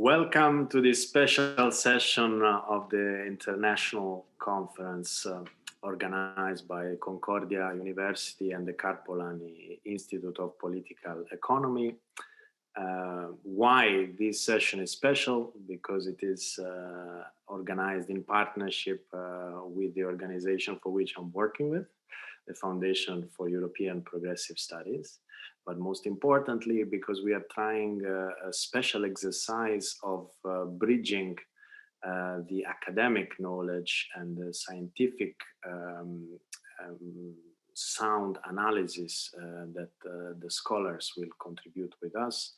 Welcome to this special session of the international conference organized by Concordia University and the Polanyi Institute of Political Economy. Why this session is special? Because it is organized in partnership with the organization for which I'm working with, the Foundation for European Progressive Studies. But most importantly, because we are trying a special exercise of bridging the academic knowledge and the scientific sound analysis that the scholars will contribute with us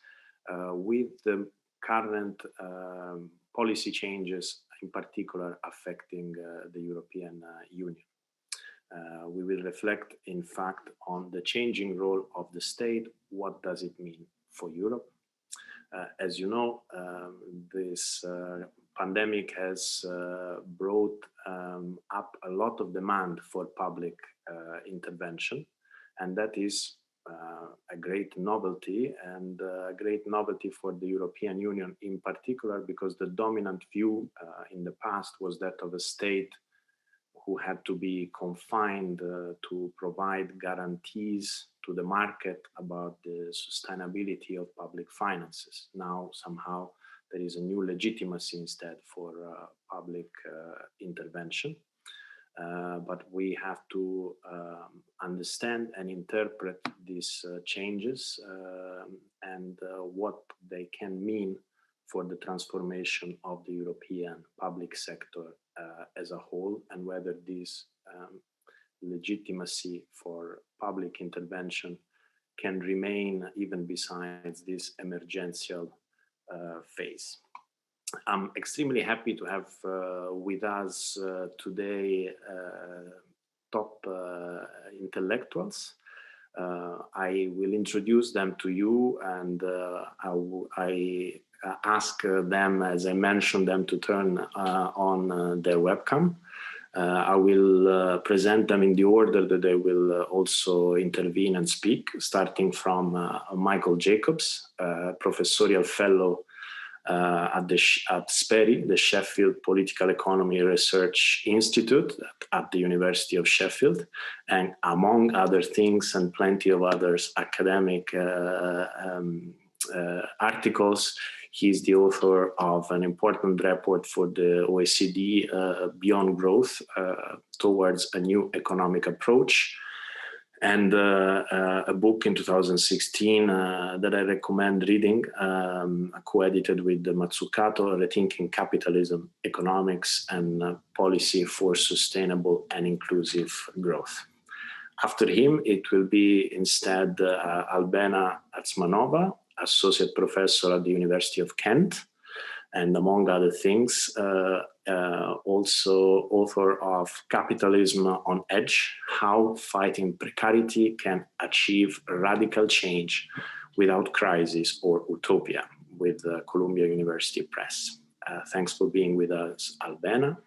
with the current policy changes, in particular affecting the European Union. We will reflect, in fact, on the changing role of the state. What does it mean for Europe? As you know, this pandemic has brought up a lot of demand for public intervention, and that is a great novelty, and a great novelty for the European Union in particular, because the dominant view in the past was that of a state who had to be confined to provide guarantees to the market about the sustainability of public finances. Now, somehow, there is a new legitimacy instead for public intervention. But we have to understand and interpret these changes and what they can mean for the transformation of the European public sector as a whole, and whether this legitimacy for public intervention can remain even besides this emergential phase. I'm extremely happy to have with us today top intellectuals. I will introduce them to you, and I ask them, as I mentioned, them to turn on their webcam. I will present them in the order that they will also intervene and speak, starting from Michael Jacobs, Professorial Fellow at SPERI, the Sheffield Political Economy Research Institute at the University of Sheffield, and among other things and plenty of others academic articles. He's the author of an important report for the OECD, Beyond Growth, towards a new economic approach, and a book in 2016 that I recommend reading, co-edited with Mazzucato, Rethinking Capitalism, Economics and Policy for Sustainable and Inclusive Growth. After him, it will be instead Albena Azmanova, Associate Professor at the University of Kent, and among other things, also author of Capitalism on Edge, How Fighting Precarity Can Achieve Radical Change Without Crisis or Utopia, with Columbia University Press. Thanks for being with us, Albena.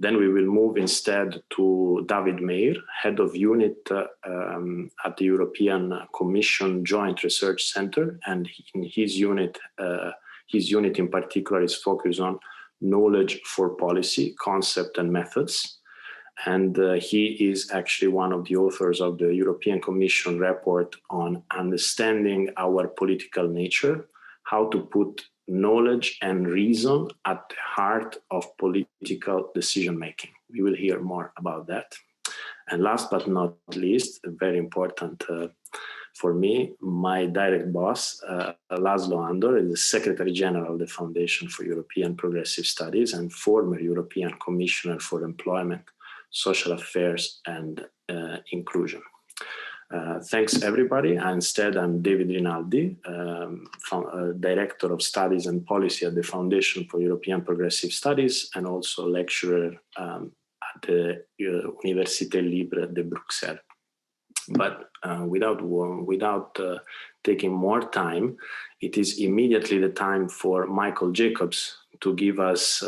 Then we will move instead to David Mair, Head of Unit at the European Commission Joint Research Center, and in his unit in particular is focused on knowledge for policy, concept and methods. And he is actually one of the authors of the European Commission report on understanding our political nature, how to put knowledge and reason at the heart of political decision-making. We will hear more about that. And last but not least, very important for me, my direct boss, Laszlo Ander, is the Secretary General of the Foundation for European Progressive Studies and former European Commissioner for Employment, Social Affairs and Inclusion. Thanks, everybody. Instead, I'm David Rinaldi, Director of Studies and Policy at the Foundation for European Progressive Studies, and also lecturer at the Université Libre de Bruxelles. But without taking more time, it is immediately the time for Michael Jacobs to give us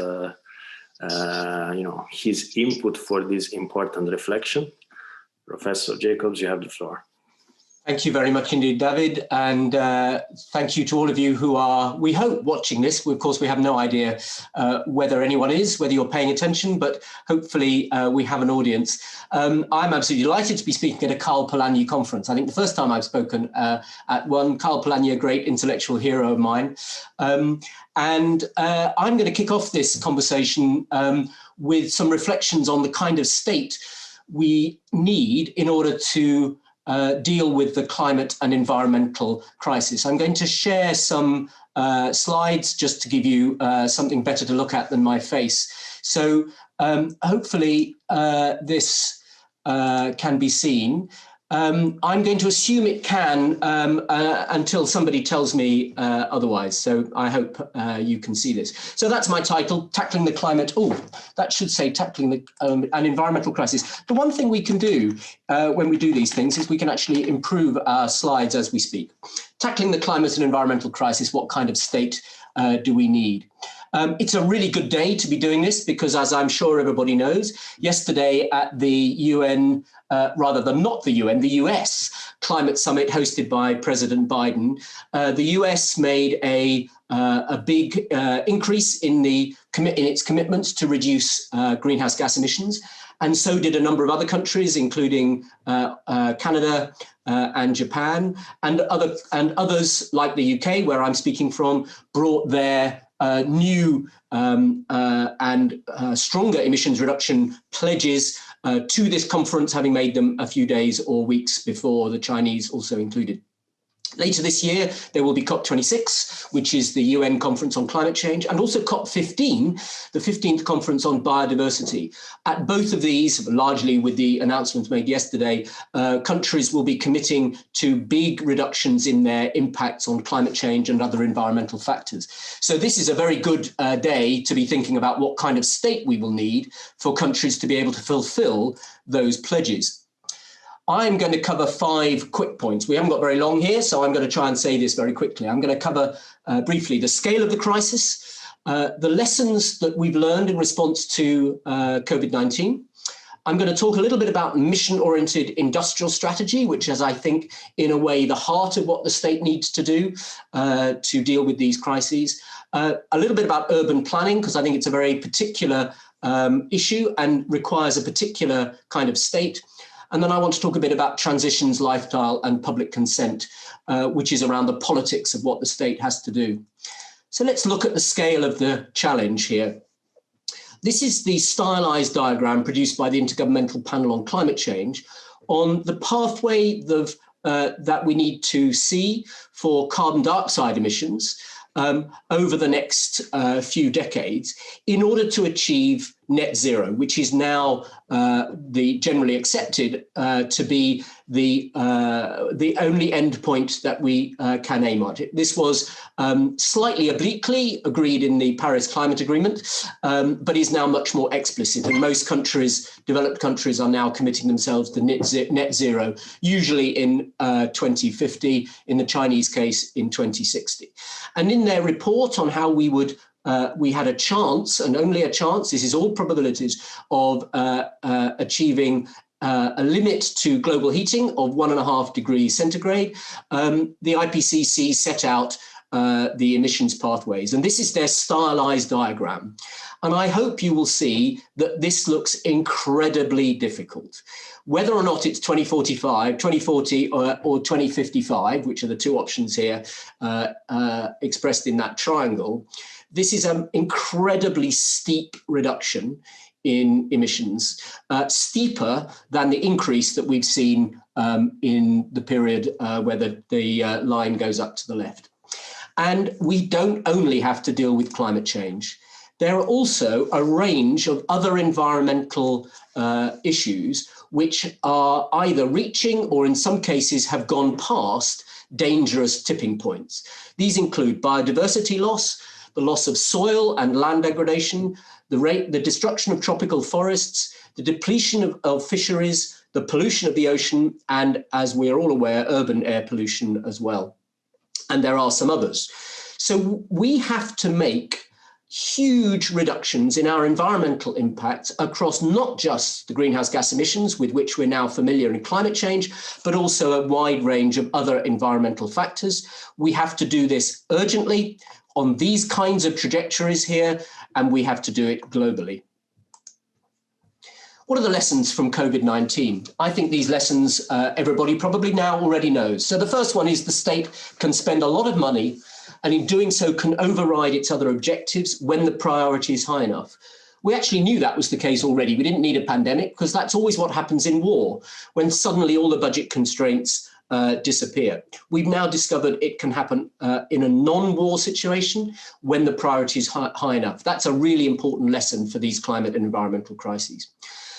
his input for this important reflection. Professor Jacobs, you have the floor. Thank you very much indeed, David, and thank you to all of you who are, we hope, watching this. Of course, we have no idea whether anyone is, whether you're paying attention, but hopefully we have an audience. I'm absolutely delighted to be speaking at a Karl Polanyi conference. I think the first time I've spoken at one. Karl Polanyi, a great intellectual hero of mine. I'm going to kick off this conversation with some reflections on the kind of state we need in order to deal with the climate and environmental crisis. I'm going to share some slides just to give you something better to look at than my face. So hopefully this can be seen. I'm going to assume it can until somebody tells me otherwise. So I hope you can see this. So that's my title, Tackling the Climate. Oh, that should say Tackling an Environmental Crisis. The one thing we can do when we do these things is we can actually improve our slides as we speak. Tackling the climate and environmental crisis, what kind of state do we need? It's a really good day to be doing this because, as I'm sure everybody knows, yesterday at the UN, rather than not the UN, the US climate summit hosted by President Biden, the US made a big increase in its commitments to reduce greenhouse gas emissions. And so did a number of other countries, including Canada and Japan, and others like the UK, where I'm speaking from, brought their new and stronger emissions reduction pledges to this conference, having made them a few days or weeks before, the Chinese also included. Later this year, there will be COP26, which is the UN Conference on Climate Change, and also COP15, the 15th Conference on Biodiversity. At both of these, largely with the announcements made yesterday, countries will be committing to big reductions in their impacts on climate change and other environmental factors. So this is a very good day to be thinking about what kind of state we will need for countries to be able to fulfill those pledges. I'm going to cover 5 quick points. We haven't got very long here, so I'm going to try and say this very quickly. I'm going to cover briefly the scale of the crisis, the lessons that we've learned in response to COVID-19. I'm going to talk a little bit about mission-oriented industrial strategy, which is, I think, in a way, the heart of what the state needs to do to deal with these crises. A little bit about urban planning, because I think it's a very particular issue and requires a particular kind of state. And then I want to talk a bit about transitions, lifestyle, and public consent, which is around the politics of what the state has to do. So let's look at the scale of the challenge here. This is the stylized diagram produced by the Intergovernmental Panel on Climate Change on the pathway that we need to see for carbon dioxide emissions over the next few decades in order to achieve net zero, which is now generally accepted to be the only endpoint that we can aim at. This was slightly obliquely agreed in the Paris Climate Agreement, but is now much more explicit. And most countries, developed countries, are now committing themselves to net zero, usually in 2050, in the Chinese case in 2060. And in their report on how we had a chance, and only a chance, this is all probabilities, of achieving a limit to global heating of 1.5 degrees centigrade. The IPCC set out the emissions pathways, and this is their stylized diagram. And I hope you will see that this looks incredibly difficult. Whether or not it's 2045, 2040, or 2055, which are the 2 options here expressed in that triangle, this is an incredibly steep reduction in emissions, steeper than the increase that we've seen in the period where the line goes up to the left. And we don't only have to deal with climate change. There are also a range of other environmental issues which are either reaching or in some cases have gone past dangerous tipping points. These include biodiversity loss, the loss of soil and land degradation, the destruction of tropical forests, the depletion of fisheries, the pollution of the ocean, and, as we are all aware, urban air pollution as well. And there are some others. So we have to make huge reductions in our environmental impacts across not just the greenhouse gas emissions with which we're now familiar in climate change, but also a wide range of other environmental factors. We have to do this urgently on these kinds of trajectories here, and we have to do it globally. What are the lessons from COVID-19? I think these lessons everybody probably now already knows. So the first one is the state can spend a lot of money, and in doing so can override its other objectives when the priority is high enough. We actually knew that was the case already. We didn't need a pandemic because that's always what happens in war, when suddenly all the budget constraints disappear. We've now discovered it can happen in a non-war situation when the priority is high enough. That's a really important lesson for these climate and environmental crises.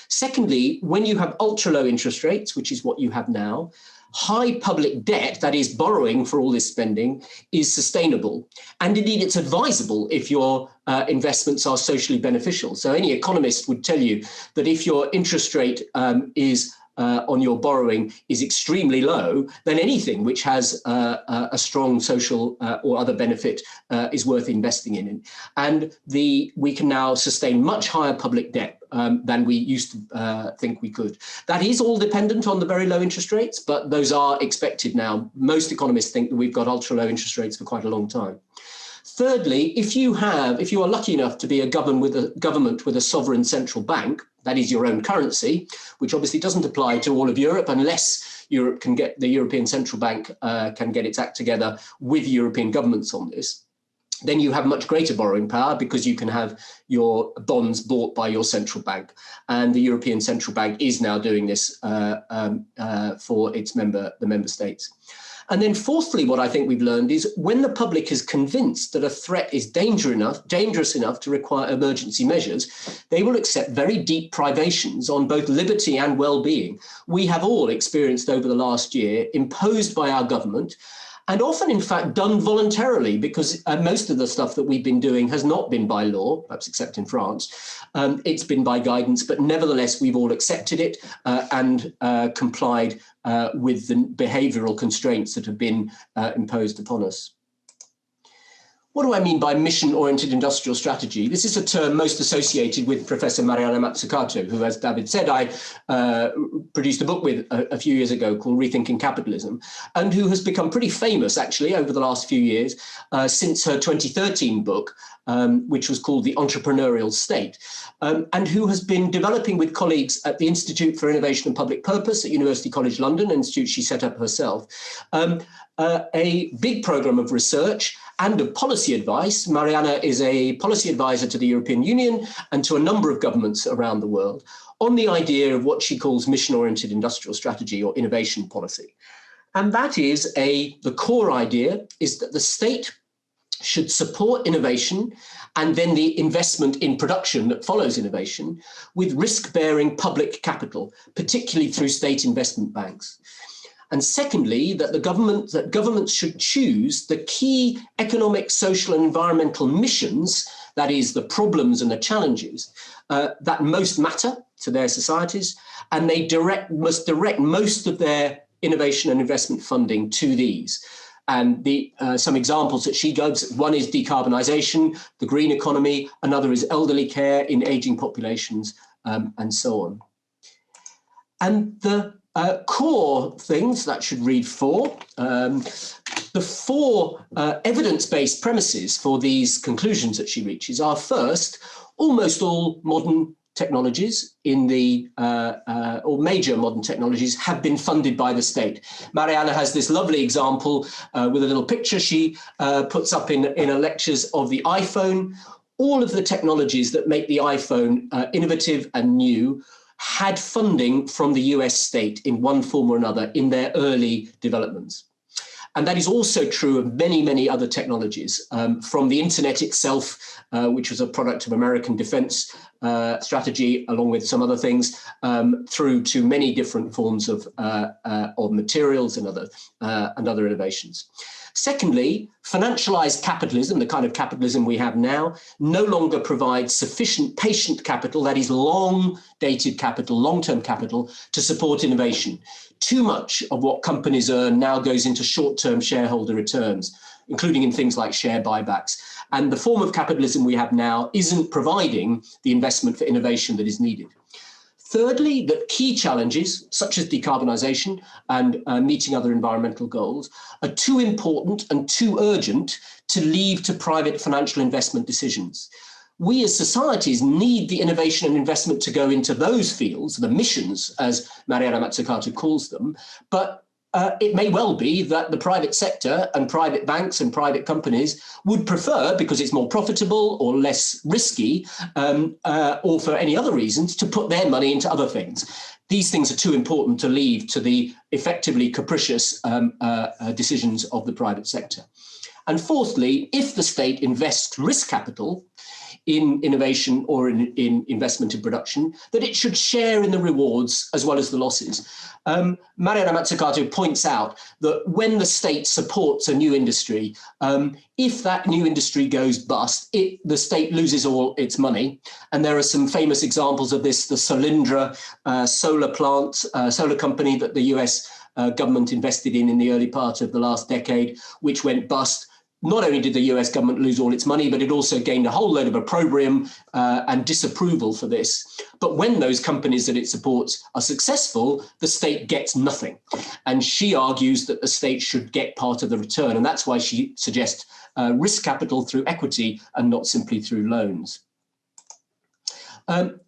Secondly, when you have ultra low interest rates, which is what you have now, high public debt, that is borrowing for all this spending, is sustainable. And indeed, it's advisable if your investments are socially beneficial. So any economist would tell you that if your interest rate on your borrowing is extremely low, then anything which has a strong social or other benefit is worth investing in. And we can now sustain much higher public debt than we used to think we could. That is all dependent on the very low interest rates, but those are expected now. Most economists think that we've got ultra low interest rates for quite a long time. Thirdly, if you are lucky enough to be a government with a sovereign central bank, that is your own currency, which obviously doesn't apply to all of Europe unless the European Central Bank can get its act together with European governments on this, then you have much greater borrowing power because you can have your bonds bought by your central bank. And the European Central Bank is now doing this for the member states. And then fourthly, what I think we've learned is when the public is convinced that a threat is dangerous enough to require emergency measures, they will accept very deep privations on both liberty and well-being. We have all experienced over the last year, imposed by our government, and often, in fact, done voluntarily, because most of the stuff that we've been doing has not been by law, perhaps except in France. It's been by guidance, but nevertheless, we've all accepted it and complied with the behavioural constraints that have been imposed upon us. What do I mean by mission-oriented industrial strategy? This is a term most associated with Professor Mariana Mazzucato, who, as David said, I produced a book with a few years ago called Rethinking Capitalism, and who has become pretty famous, actually, over the last few years, since her 2013 book, which was called The Entrepreneurial State, and who has been developing with colleagues at the Institute for Innovation and Public Purpose at University College London, an institute she set up herself, a big programme of research and of policy advice. Mariana is a policy advisor to the European Union and to a number of governments around the world on the idea of what she calls mission-oriented industrial strategy or innovation policy. And that is the core idea is that the state should support innovation and then the investment in production that follows innovation with risk-bearing public capital, particularly through state investment banks. And secondly, that governments should choose the key economic, social, and environmental missions, that is, the problems and the challenges that most matter to their societies, and they must direct most of their innovation and investment funding to these. And some examples that she gives, one is decarbonisation, the green economy, another is elderly care in ageing populations, and so on. And the core things that should read four. The four evidence-based premises for these conclusions that she reaches are first, almost all modern technologies or major modern technologies have been funded by the state. Mariana has this lovely example with a little picture she puts up in her lectures of the iPhone. All of the technologies that make the iPhone innovative and new had funding from the US state in one form or another in their early developments. And that is also true of many, many other technologies, from the internet itself, which was a product of American defense strategy, along with some other things, through to many different forms of materials and other innovations. Secondly, financialized capitalism, the kind of capitalism we have now, no longer provides sufficient patient capital, that is long-dated capital, long-term capital, to support innovation. Too much of what companies earn now goes into short-term shareholder returns. including in things like share buybacks. And the form of capitalism we have now isn't providing the investment for innovation that is needed. Thirdly, that key challenges, such as decarbonisation and meeting other environmental goals, are too important and too urgent to leave to private financial investment decisions. We as societies need the innovation and investment to go into those fields, the missions, as Mair calls them, but it may well be that the private sector and private banks and private companies would prefer, because it's more profitable or less risky, or for any other reasons, to put their money into other things. These things are too important to leave to the effectively capricious decisions of the private sector. And fourthly, if the state invests risk capital in innovation or in investment in production, that it should share in the rewards as well as the losses. Mair points out that when the state supports a new industry, if that new industry goes bust, the state loses all its money. And there are some famous examples of this, the Solindra solar plant, solar company that the US government invested in the early part of the last decade, which went bust. Not only did the US government lose all its money, but it also gained a whole load of opprobrium and disapproval for this. But when those companies that it supports are successful, the state gets nothing. And she argues that the state should get part of the return. And that's why she suggests risk capital through equity and not simply through loans.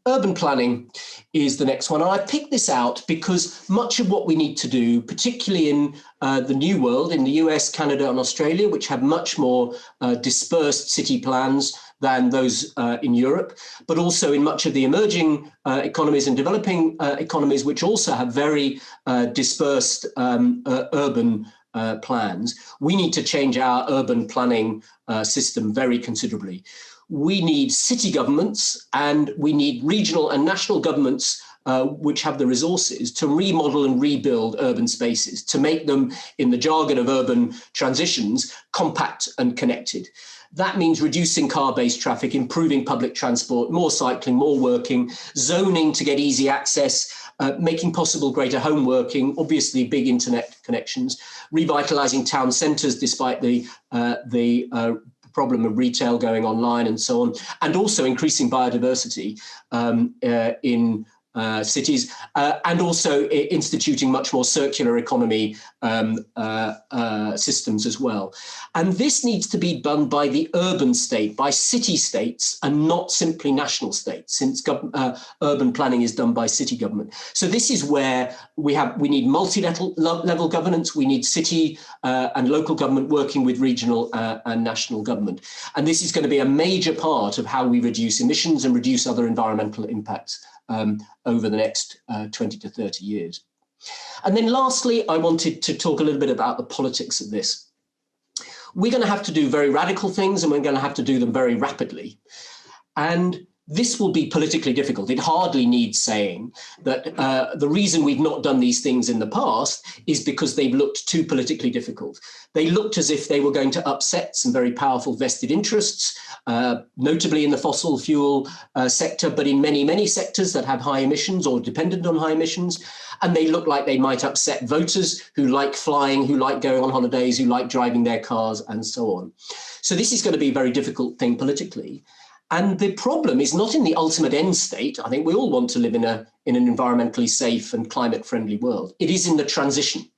Urban planning is the next one. And I picked this out because much of what we need to do, particularly in the new world, in the US, Canada and Australia, which have much more dispersed city plans than those in Europe, but also in much of the emerging economies and developing economies, which also have very dispersed urban plans, we need to change our urban planning system very considerably. We need city governments and we need regional and national governments which have the resources to remodel and rebuild urban spaces, to make them, in the jargon of urban transitions, compact and connected. That means reducing car-based traffic, improving public transport, more cycling, more working, zoning to get easy access, making possible greater home working, obviously big internet connections, revitalizing town centres despite the problem of retail going online and so on, and also increasing biodiversity in cities, and also instituting much more circular economy systems as well. And this needs to be done by the urban state, by city states, and not simply national states, since urban planning is done by city government. So this is where we need multi-level governance, we need city and local government working with regional and national government. And this is going to be a major part of how we reduce emissions and reduce other environmental impacts over the next 20 to 30 years. And then lastly, I wanted to talk a little bit about the politics of this. We're going to have to do very radical things and we're going to have to do them very rapidly. And this will be politically difficult. It hardly needs saying that the reason we've not done these things in the past is because they've looked too politically difficult. They looked as if they were going to upset some very powerful vested interests, notably in the fossil fuel sector, but in many, many sectors that have high emissions or dependent on high emissions. And they look like they might upset voters who like flying, who like going on holidays, who like driving their cars and so on. So this is going to be a very difficult thing politically. And the problem is not in the ultimate end state. I think we all want to live in an environmentally safe and climate friendly world. It is in the transition.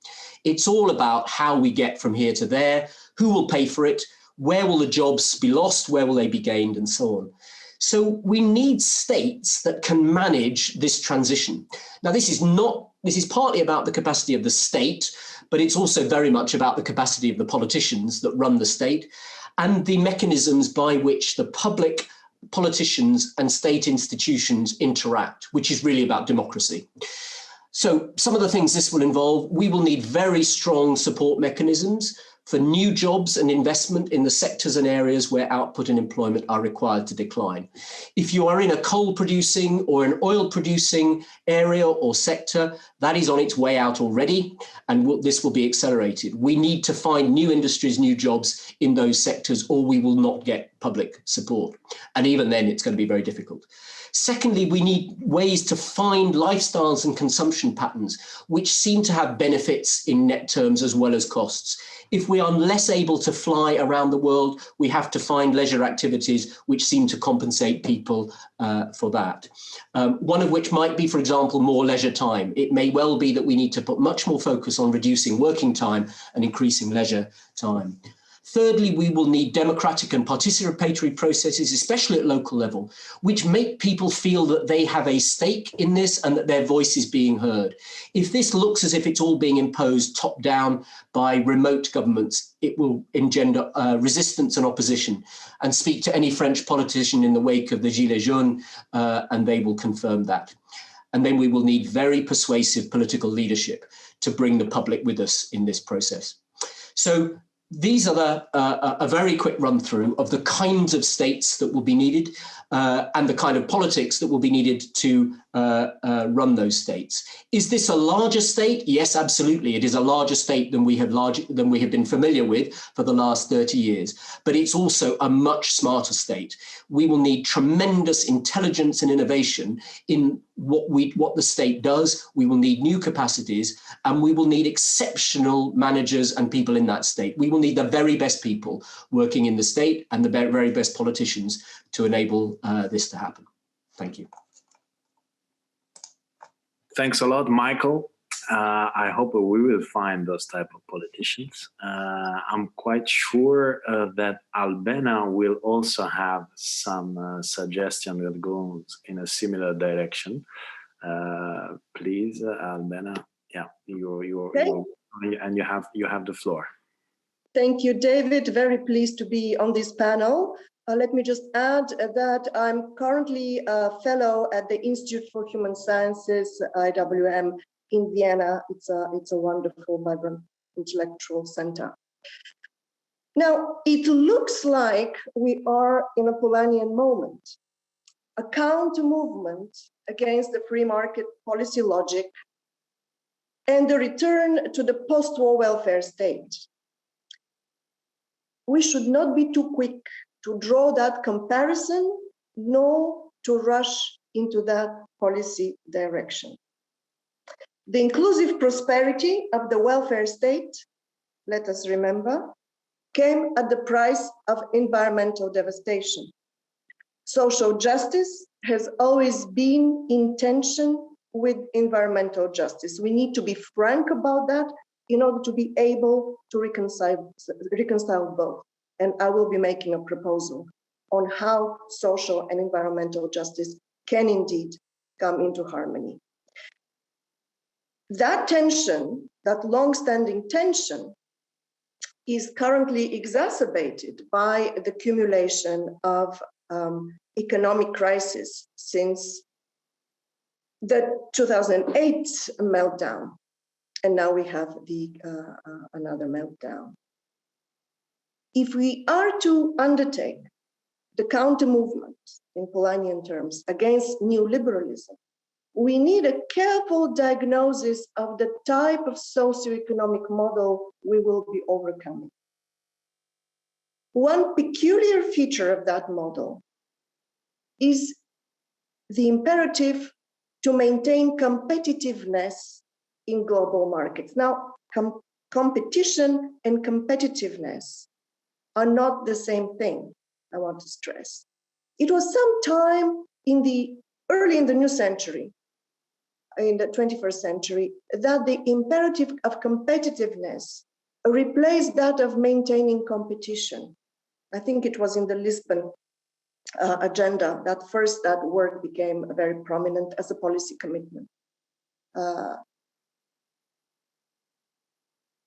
It's all about how we get from here to there, who will pay for it, where will the jobs be lost, where will they be gained, and so on. So we need states that can manage this transition. Now, this is partly about the capacity of the state, but it's also very much about the capacity of the politicians that run the state and the mechanisms by which the public, politicians and state institutions interact, which is really about democracy. So some of the things this will involve, we will need very strong support mechanisms for new jobs and investment in the sectors and areas where output and employment are required to decline. If you are in a coal producing or an oil producing area or sector, that is on its way out already, and this will be accelerated. We need to find new industries, new jobs in those sectors, or we will not get public support. And even then, it's going to be very difficult. Secondly, we need ways to find lifestyles and consumption patterns which seem to have benefits in net terms as well as costs. If we are less able to fly around the world, we have to find leisure activities which seem to compensate people for that. One of which might be, for example, more leisure time. It may well be that we need to put much more focus on reducing working time and increasing leisure time. Thirdly, we will need democratic and participatory processes, especially at local level, which make people feel that they have a stake in this and that their voice is being heard. If this looks as if it's all being imposed top down by remote governments, it will engender resistance and opposition. And speak to any French politician in the wake of the Gilets jaunes, and they will confirm that. And then we will need very persuasive political leadership to bring the public with us in this process. So these are a very quick run through of the kinds of states that will be needed and the kind of politics that will be needed to run those states. Is this a larger state? Yes, absolutely. It is a larger state than we have been familiar with for the last 30 years, but it's also a much smarter state. We will need tremendous intelligence and innovation in what the state does. We will need new capacities, and we will need exceptional managers and people in that state. We will need the very best people working in the state and the very best politicians to enable this to happen. Thank you. Thanks a lot, Michael. I hope we will find those type of politicians. I'm quite sure that Albena will also have some suggestion that goes in a similar direction. Please, Albena, yeah, and you have the floor. Thank you, David. Very pleased to be on this panel. Let me just add that I'm currently a fellow at the Institute for Human Sciences, IWM, in Vienna. It's a wonderful, vibrant intellectual center. Now, it looks like we are in a Polanyian moment, a counter movement against the free market policy logic and the return to the post-war welfare state. We should not be too quick to draw that comparison, nor to rush into that policy direction. The inclusive prosperity of the welfare state, let us remember, came at the price of environmental devastation. Social justice has always been in tension with environmental justice. We need to be frank about that in order to be able to reconcile both. And I will be making a proposal on how social and environmental justice can indeed come into harmony. That tension, that long-standing tension, is currently exacerbated by the accumulation of economic crisis since the 2008 meltdown. And now we have another meltdown. If we are to undertake the counter movement, in Polanyian terms, against neoliberalism, we need a careful diagnosis of the type of socioeconomic model we will be overcoming. One peculiar feature of that model is the imperative to maintain competitiveness in global markets. Now, competition and competitiveness are not the same thing, I want to stress. It was sometime early in the new century, in the 21st century, that the imperative of competitiveness replaced that of maintaining competition. I think it was in the Lisbon agenda that first that word became very prominent as a policy commitment.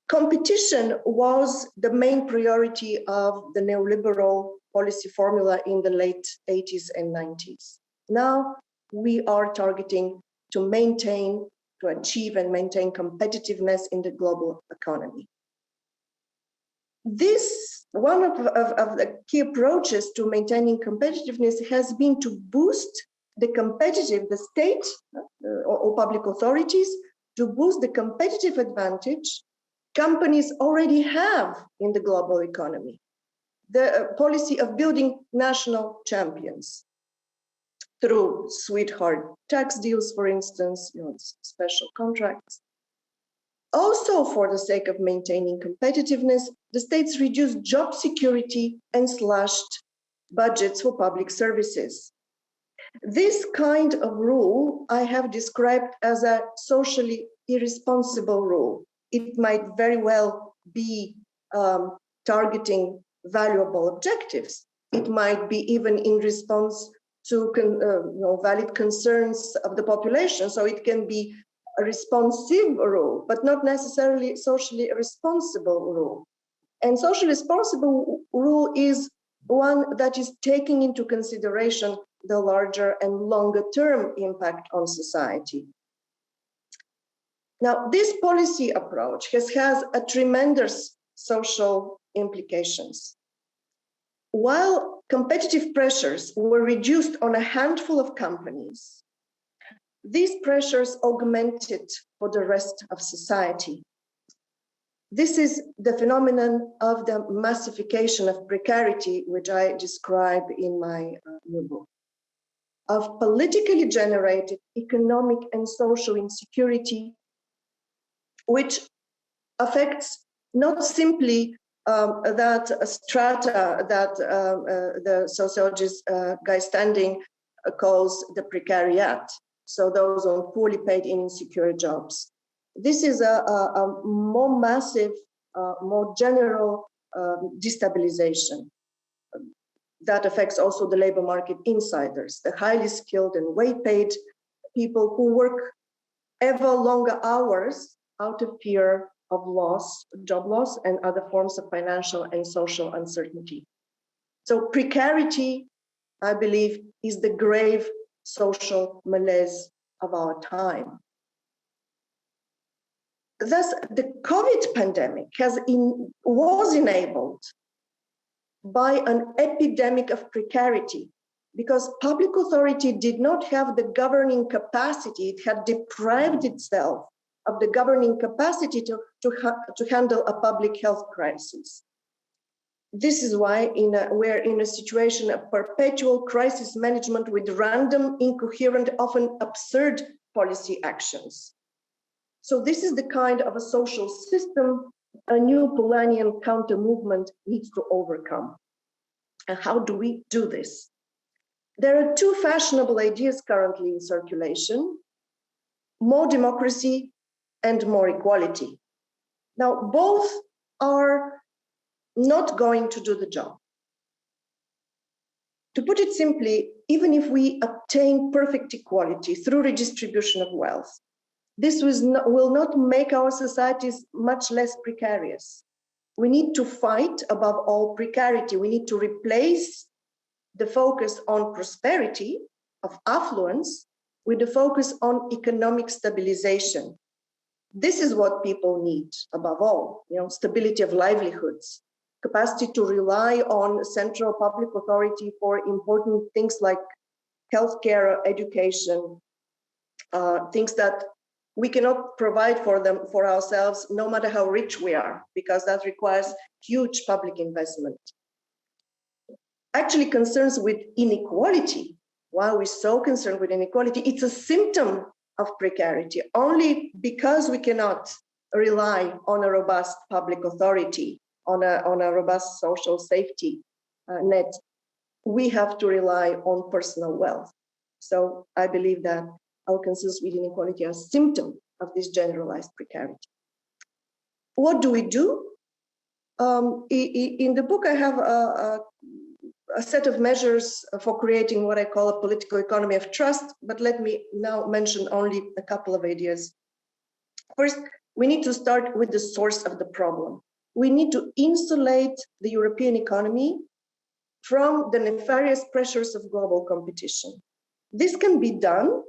Competition was the main priority of the neoliberal policy formula in the late 80s and 90s. Now we are targeting to achieve and maintain competitiveness in the global economy. This, one of the key approaches to maintaining competitiveness has been to boost the state or public authorities, to boost the competitive advantage companies already have in the global economy. The policy of building national champions. through sweetheart tax deals, for instance, special contracts. Also, for the sake of maintaining competitiveness, the states reduced job security and slashed budgets for public services. This kind of rule I have described as a socially irresponsible rule. It might very well be targeting valuable objectives. It might be even in response to valid concerns of the population. So it can be a responsive rule, but not necessarily socially responsible rule. And socially responsible rule is one that is taking into consideration the larger and longer term impact on society. Now, this policy approach has a tremendous social implications. While competitive pressures were reduced on a handful of companies, these pressures augmented for the rest of society. This is the phenomenon of the massification of precarity, which I describe in my new book, of politically generated economic and social insecurity, which affects not simply that strata that the sociologist Guy Standing calls the precariat, so those on poorly paid and insecure jobs. This is a more massive, more general destabilization that affects also the labor market insiders, the highly skilled and well-paid people who work ever longer hours out of fear of loss, job loss, and other forms of financial and social uncertainty. So precarity, I believe, is the grave social malaise of our time. Thus, the COVID pandemic was enabled by an epidemic of precarity, because public authority did not have the governing capacity. It had deprived itself of the governing capacity to handle a public health crisis. This is why we're in a situation of perpetual crisis management with random, incoherent, often absurd policy actions. So this is the kind of a social system a new Polanyian counter movement needs to overcome. And how do we do this? There are two fashionable ideas currently in circulation: more democracy and more equality. Now, both are not going to do the job. To put it simply, even if we obtain perfect equality through redistribution of wealth, this will not make our societies much less precarious. We need to fight above all precarity. We need to replace the focus on prosperity, of affluence, with the focus on economic stabilization. This is what people need above all, stability of livelihoods, capacity to rely on central public authority for important things like healthcare, education, things that we cannot provide for ourselves, no matter how rich we are, because that requires huge public investment. Actually, concerns with inequality, why are we so concerned with inequality? It's a symptom of precarity. Only because we cannot rely on a robust public authority, on a robust social safety net, we have to rely on personal wealth. So I believe that our concerns with inequality are a symptom of this generalized precarity. What do we do? In the book, I have a set of measures for creating what I call a political economy of trust, but let me now mention only a couple of ideas. First, we need to start with the source of the problem. We need to insulate the European economy from the nefarious pressures of global competition. This can be done.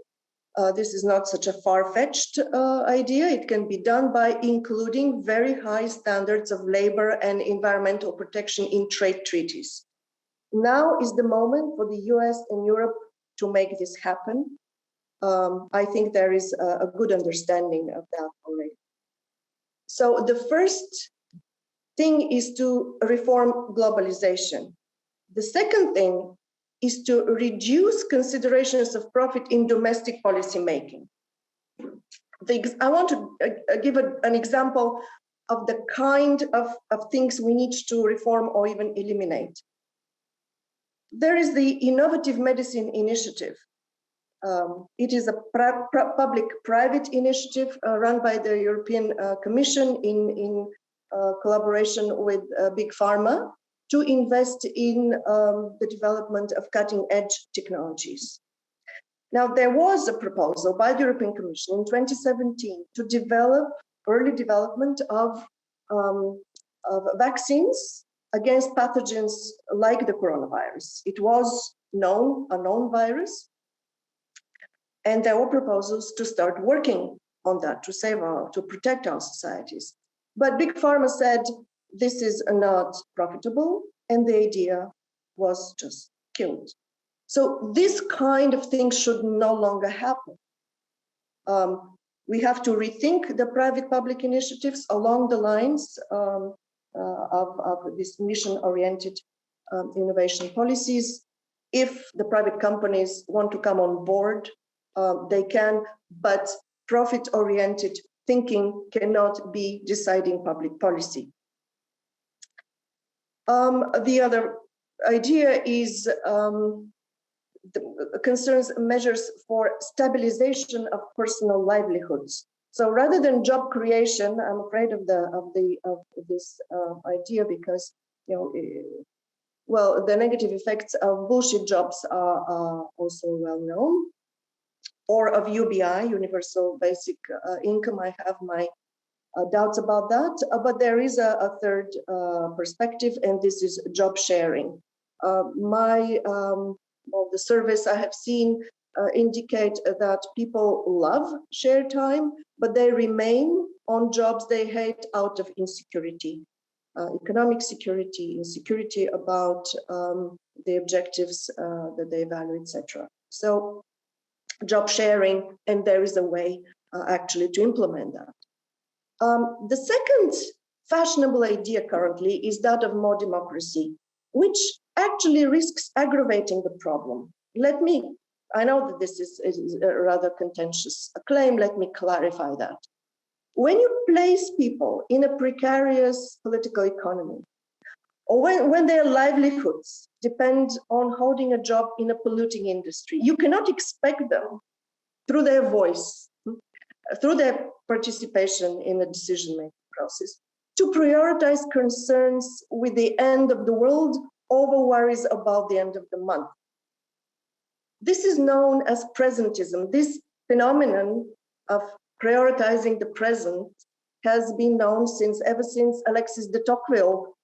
This is not such a far-fetched idea. It can be done by including very high standards of labor and environmental protection in trade treaties. Now is the moment for the US and Europe to make this happen. I think there is a good understanding of that already. So the first thing is to reform globalization. The second thing is to reduce considerations of profit in domestic policy making. I want to give an example of the kind of things we need to reform or even eliminate. There is the Innovative Medicine Initiative. It is a public-private initiative run by the European Commission in collaboration with Big Pharma to invest in the development of cutting-edge technologies. Now, there was a proposal by the European Commission in 2017 to develop early development of vaccines against pathogens like the coronavirus. It was a known virus. And there were proposals to start working on that, to protect our societies. But Big Pharma said, this is not profitable, and the idea was just killed. So this kind of thing should no longer happen. We have to rethink the private-public initiatives along the lines of this mission-oriented innovation policies. If the private companies want to come on board, they can, but profit-oriented thinking cannot be deciding public policy. The other idea is concerns measures for stabilization of personal livelihoods. So rather than job creation, I'm afraid of this idea because well, the negative effects of bullshit jobs are also well known, or of UBI, universal basic income. I have my doubts about that, but there is a third perspective, and this is job sharing. The surveys I have seen indicate that people love shared time, but they remain on jobs they hate out of insecurity, economic security, insecurity about the objectives that they value, etc. So job sharing, and there is a way actually to implement that. The second fashionable idea currently is that of more democracy, which actually risks aggravating the problem. I know that this is a rather contentious claim, let me clarify that. When you place people in a precarious political economy, or when their livelihoods depend on holding a job in a polluting industry, you cannot expect them, through their voice, through their participation in the decision-making process, to prioritize concerns with the end of the world over worries about the end of the month. This is known as presentism. This phenomenon of prioritizing the present has been known ever since Alexis de Tocqueville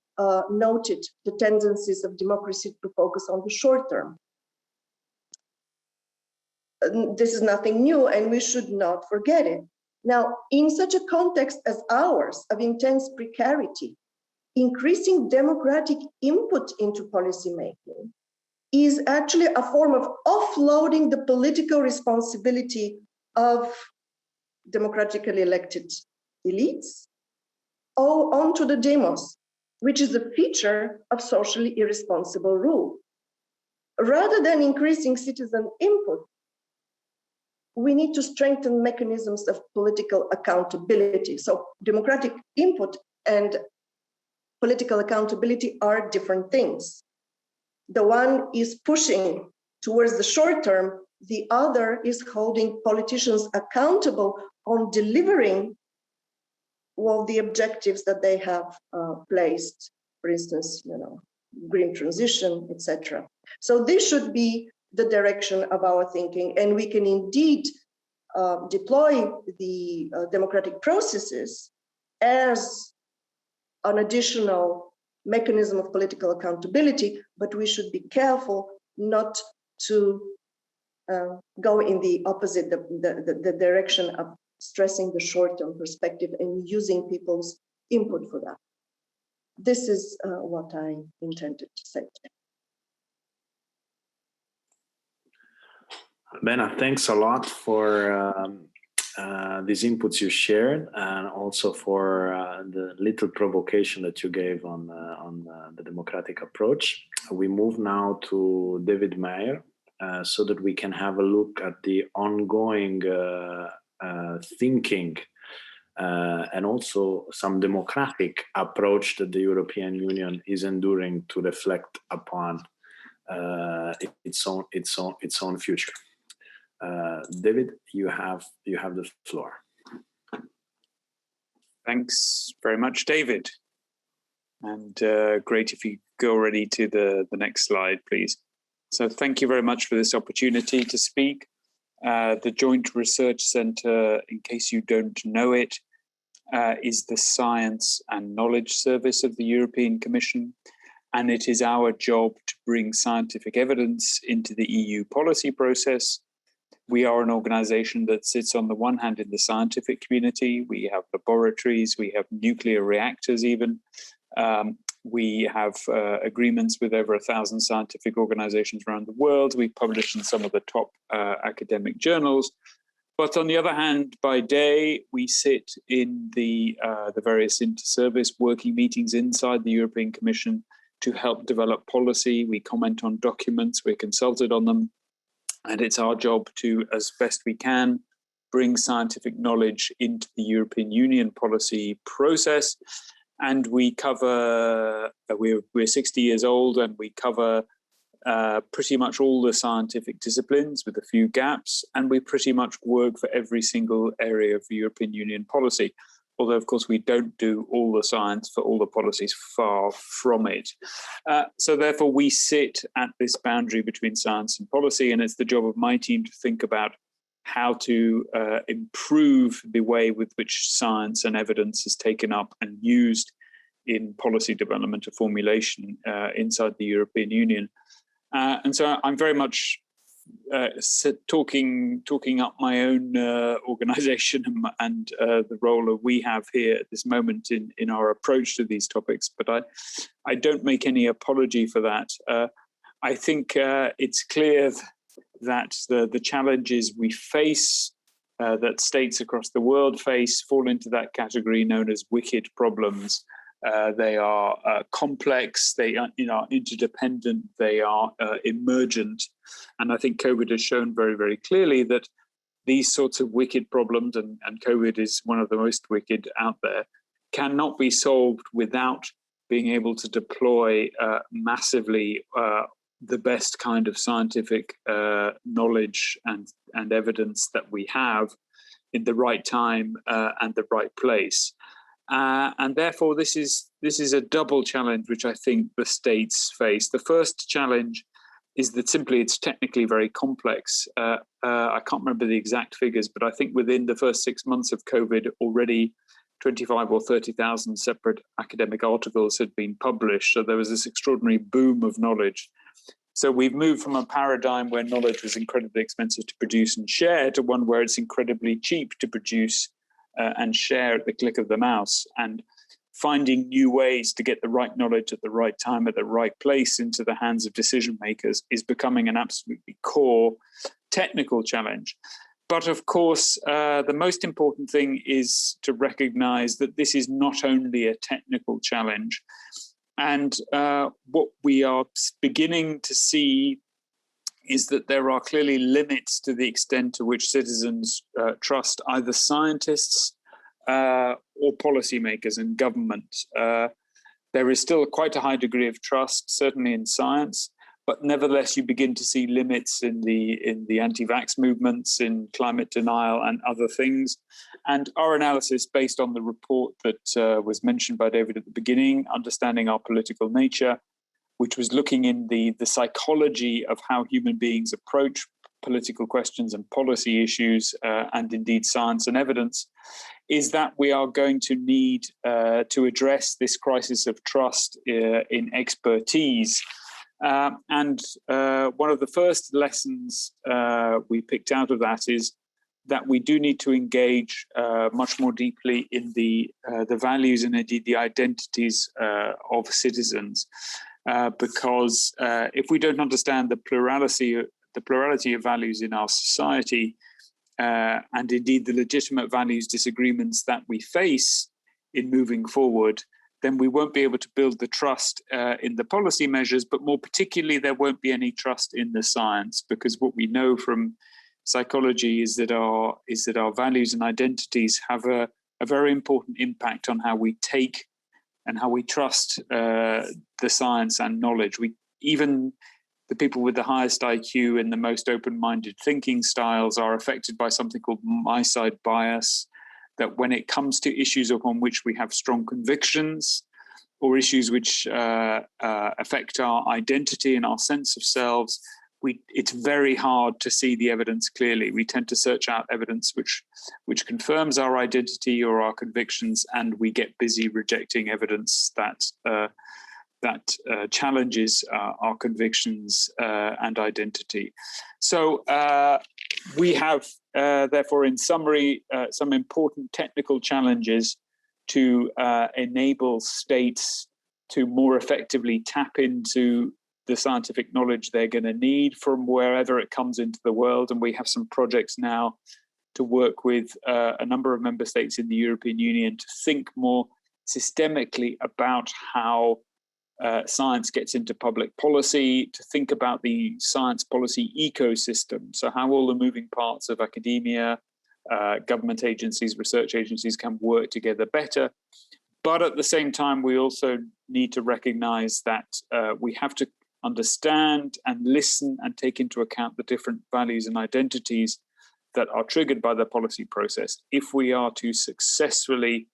noted the tendencies of democracy to focus on the short term. This is nothing new, and we should not forget it. Now, in such a context as ours of intense precarity, increasing democratic input into policymaking is actually a form of offloading the political responsibility of democratically elected elites onto the demos, which is a feature of socially irresponsible rule. Rather than increasing citizen input, we need to strengthen mechanisms of political accountability. So democratic input and political accountability are different things. The one is pushing towards the short term, the other is holding politicians accountable on delivering the objectives that they have placed, for instance, green transition, etc. So this should be the direction of our thinking, and we can indeed deploy the democratic processes as an additional mechanism of political accountability, but we should be careful not to go in the opposite, the direction of stressing the short-term perspective and using people's input for that. This is what I intended to say. Albena, thanks a lot for these inputs you shared, and also for the little provocation that you gave on the democratic approach. We move now to David Mair, so that we can have a look at the ongoing thinking and also some democratic approach that the European Union is enduring to reflect upon its own future. David, you have the floor. Thanks very much, David. And great if you go already to the next slide, please. So thank you very much for this opportunity to speak. The Joint Research Centre, in case you don't know it, is the Science and Knowledge Service of the European Commission. And it is our job to bring scientific evidence into the EU policy process. We are an organization that sits on the one hand in the scientific community. We have laboratories, we have nuclear reactors even. We have agreements with over 1,000 scientific organizations around the world. We publish in some of the top academic journals. But on the other hand, by day, we sit in the various inter-service working meetings inside the European Commission to help develop policy. We comment on documents, we're consulted on them. And it's our job to, as best we can, bring scientific knowledge into the European Union policy process. And we cover, we're 60 years old, and we cover pretty much all the scientific disciplines with a few gaps. And we pretty much work for every single area of European Union policy. Although, of course, we don't do all the science for all the policies, far from it. So therefore, we sit at this boundary between science and policy, and it's the job of my team to think about how to improve the way with which science and evidence is taken up and used in policy development and formulation inside the European Union. And so I'm very much talking up my own organization and the role that we have here at this moment in our approach to these topics. But I don't make any apology for that. I think it's clear that the challenges we face, that states across the world face, fall into that category known as wicked problems. They are complex, they are interdependent, they are emergent. And I think COVID has shown very, very clearly that these sorts of wicked problems, and COVID is one of the most wicked out there, cannot be solved without being able to deploy massively the best kind of scientific knowledge and evidence that we have in the right time and the right place. And therefore, this is a double challenge which I think the states face. The first challenge is that simply it's technically very complex. I can't remember the exact figures, but I think within the first 6 months of COVID, already 25 or 30,000 separate academic articles had been published. So there was this extraordinary boom of knowledge. So we've moved from a paradigm where knowledge was incredibly expensive to produce and share to one where it's incredibly cheap to produce and share at the click of the mouse. And finding new ways to get the right knowledge at the right time, at the right place into the hands of decision makers is becoming an absolutely core technical challenge. But of course, the most important thing is to recognize that this is not only a technical challenge. And what we are beginning to see is that there are clearly limits to the extent to which citizens trust either scientists or policymakers and government. There is still quite a high degree of trust, certainly in science, but nevertheless, you begin to see limits in the anti-vax movements, in climate denial and other things. And our analysis, based on the report that was mentioned by David at the beginning, Understanding Our Political Nature, which was looking in the psychology of how human beings approach political questions and policy issues, and indeed science and evidence, is that we are going to need to address this crisis of trust in expertise. And one of the first lessons we picked out of that is that we do need to engage much more deeply in the values and indeed the identities of citizens. Because if we don't understand the plurality of values in our society, and indeed the legitimate values disagreements that we face in moving forward, then we won't be able to build the trust in the policy measures, but more particularly, there won't be any trust in the science, because what we know from psychology is that our values and identities have a very important impact on how we take and how we trust the science and knowledge. Even the people with the highest IQ and the most open-minded thinking styles are affected by something called my side bias, that when it comes to issues upon which we have strong convictions or issues which affect our identity and our sense of selves, it's very hard to see the evidence clearly. We tend to search out evidence which confirms our identity or our convictions, and we get busy rejecting evidence that challenges our convictions and identity. So we have, therefore, in summary, some important technical challenges to enable states to more effectively tap into the scientific knowledge they're going to need from wherever it comes into the world. And we have some projects now to work with a number of member states in the European Union to think more systemically about how science gets into public policy, to think about the science policy ecosystem. So how all the moving parts of academia, government agencies, research agencies can work together better. But at the same time, we also need to recognize that we have to understand and listen and take into account the different values and identities that are triggered by the policy process if we are to successfully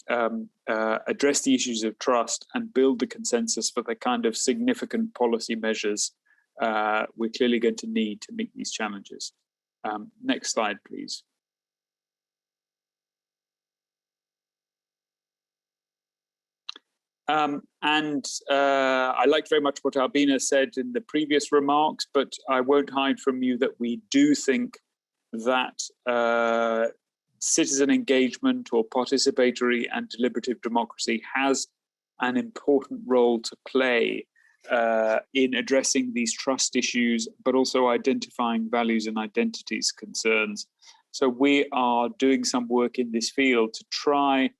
address the issues of trust and build the consensus for the kind of significant policy measures we're clearly going to need to meet these challenges. Next slide, please. I liked very much what Albena said in the previous remarks, but I won't hide from you that we do think that citizen engagement or participatory and deliberative democracy has an important role to play in addressing these trust issues, but also identifying values and identities concerns. So we are doing some work in this field to try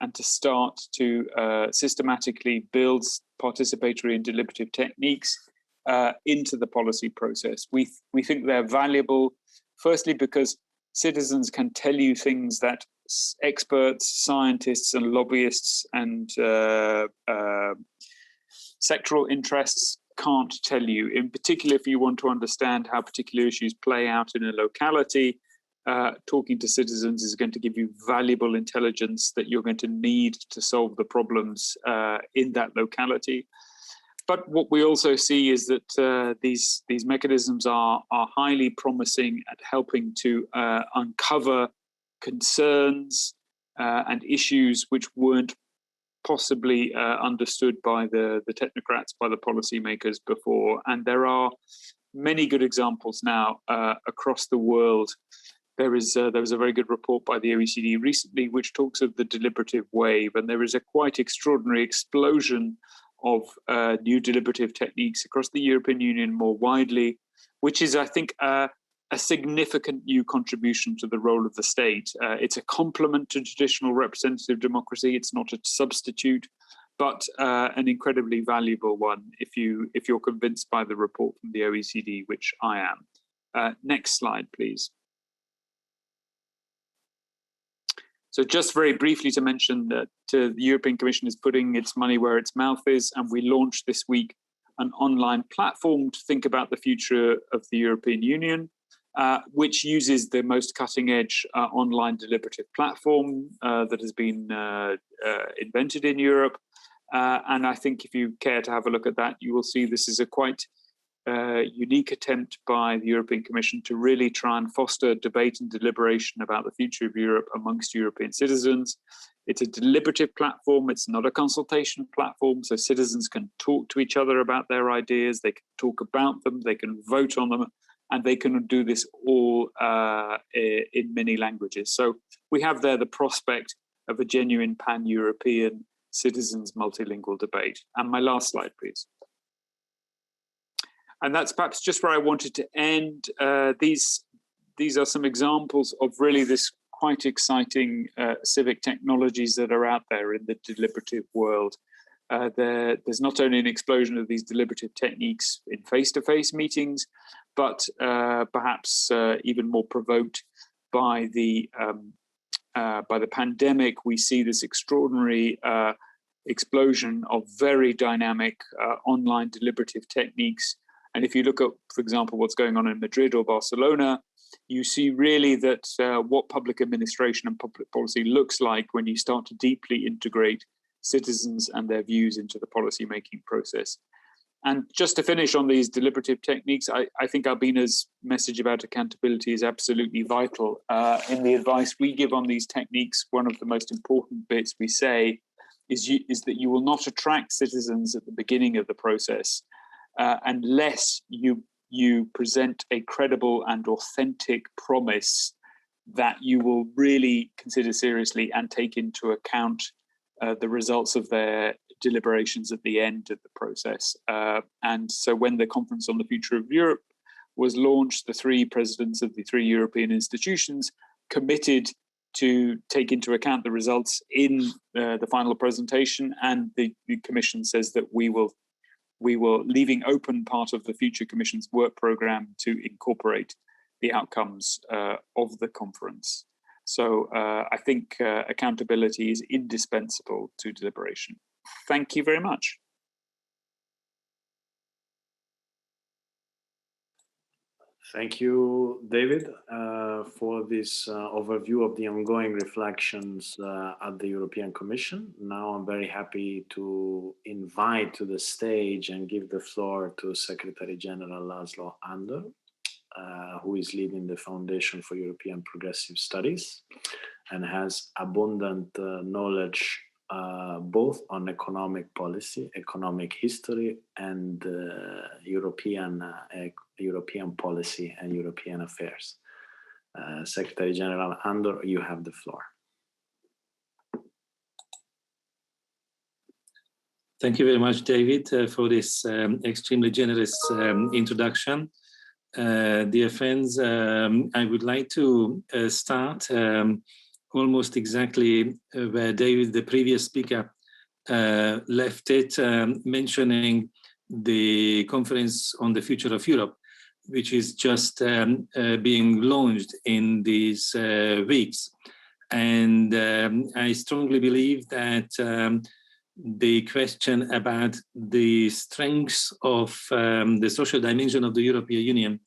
and to start to systematically build participatory and deliberative techniques into the policy process. We think they're valuable, firstly, because citizens can tell you things that experts, scientists, and lobbyists and sectoral interests can't tell you. In particular, if you want to understand how particular issues play out in a locality, talking to citizens is going to give you valuable intelligence that you're going to need to solve the problems in that locality. But what we also see is that these mechanisms are highly promising at helping to uncover concerns and issues which weren't possibly understood by the technocrats, by the policymakers before. And there are many good examples now across the world. There was a very good report by the OECD recently, which talks of the deliberative wave, and there is a quite extraordinary explosion of new deliberative techniques across the European Union more widely, which is, I think, a significant new contribution to the role of the state. It's a complement to traditional representative democracy. It's not a substitute, but an incredibly valuable one if you're convinced by the report from the OECD, which I am. Next slide, please. So just very briefly to mention that the European Commission is putting its money where its mouth is, and we launched this week an online platform to think about the future of the European Union, which uses the most cutting-edge online deliberative platform that has been invented in Europe. And I think if you care to have a look at that, you will see this is a quite unique attempt by the European Commission to really try and foster debate and deliberation about the future of Europe amongst European citizens. It's a deliberative platform. It's not a consultation platform. So citizens can talk to each other about their ideas. They can talk about them. They can vote on them. And they can do this all in many languages. So we have there the prospect of a genuine pan-European citizens multilingual debate. And my last slide, please. And that's perhaps just where I wanted to end. These these are some examples of really this quite exciting civic technologies that are out there in the deliberative world. There's not only an explosion of these deliberative techniques in face-to-face meetings, but perhaps even more provoked by the pandemic. We see this extraordinary explosion of very dynamic online deliberative techniques. And if you look at, for example, what's going on in Madrid or Barcelona, you see really that what public administration and public policy looks like when you start to deeply integrate citizens and their views into the policy-making process. And just to finish on these deliberative techniques, I think Albena's message about accountability is absolutely vital. In the advice we give on these techniques, one of the most important bits we say is that you will not attract citizens at the beginning of the process unless you present a credible and authentic promise that you will really consider seriously and take into account the results of their deliberations at the end of the process. And so when the Conference on the Future of Europe was launched, the three presidents of the three European institutions committed to take into account the results in the final presentation, and the Commission says that we will, leaving open part of the future Commission's work programme to incorporate the outcomes of the conference. So I think accountability is indispensable to deliberation. Thank you very much. Thank you, David, for this overview of the ongoing reflections at the European Commission. Now I'm very happy to invite to the stage and give the floor to Secretary General Laszlo Ander, who is leading the Foundation for European Progressive Studies and has abundant knowledge both on economic policy, economic history, and European policy and European affairs. Secretary General Andor, you have the floor. Thank you very much, David, for this extremely generous introduction. Dear friends, I would like to start almost exactly where David, the previous speaker, left it, mentioning the Conference on the Future of Europe, which is just being launched in these weeks. And I strongly believe that the question about the strengths of the social dimension of the European Union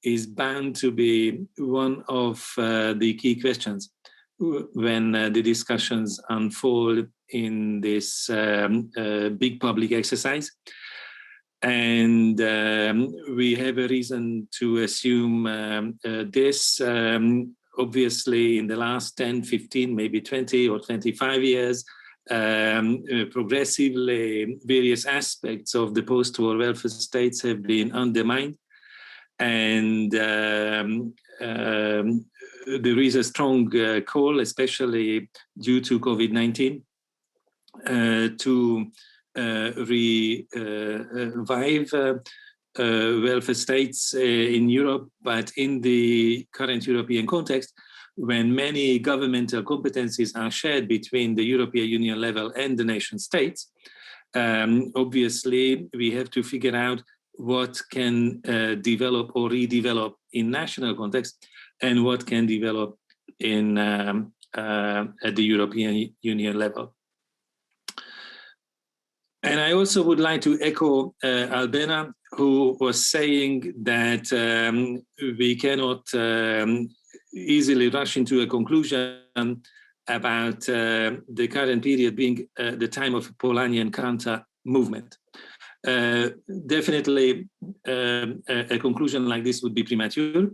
is bound to be one of the key questions when the discussions unfold in this big public exercise. And we have a reason to assume this. Obviously, in the last 10, 15, maybe 20 or 25 years, progressively various aspects of the post-war welfare states have been undermined. And there is a strong call, especially due to COVID-19, to revive welfare states in Europe, but in the current European context, when many governmental competencies are shared between the European Union level and the nation states, obviously we have to figure out what can develop or redevelop in national context and what can develop in at the European Union level. And I also would like to echo Albena, who was saying that we cannot easily rush into a conclusion about the current period being the time of Polanyi and counter movement. Definitely a conclusion like this would be premature,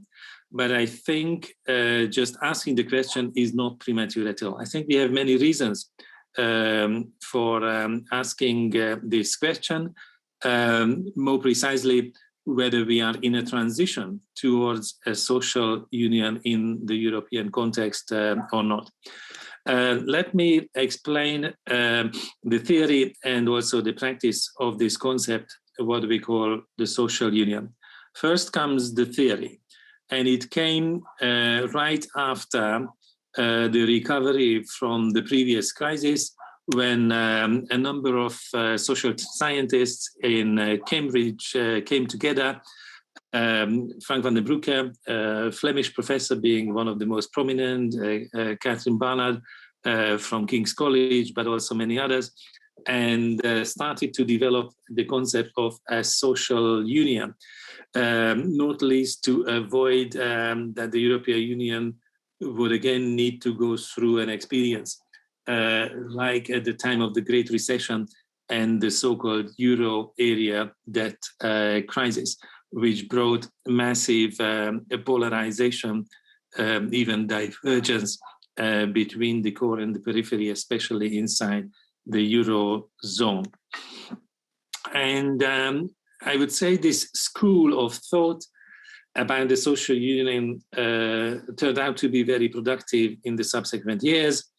but I think just asking the question is not premature at all. I think we have many reasons for asking this question, more precisely whether we are in a transition towards a social union in the European context or not. Let me explain the theory and also the practice of this concept, what we call the social union. First comes the theory. And it came right after the recovery from the previous crisis, when a number of social scientists in Cambridge came together. Frank van den Broeke, Flemish professor being one of the most prominent, Catherine Barnard from King's College, but also many others, and started to develop the concept of a social union, not least to avoid that the European Union would again need to go through an experience like at the time of the Great Recession and the so-called Euro area debt crisis, which brought massive polarization, even divergence between the core and the periphery, especially inside the Eurozone. And I would say this school of thought about the social union turned out to be very productive in the subsequent years.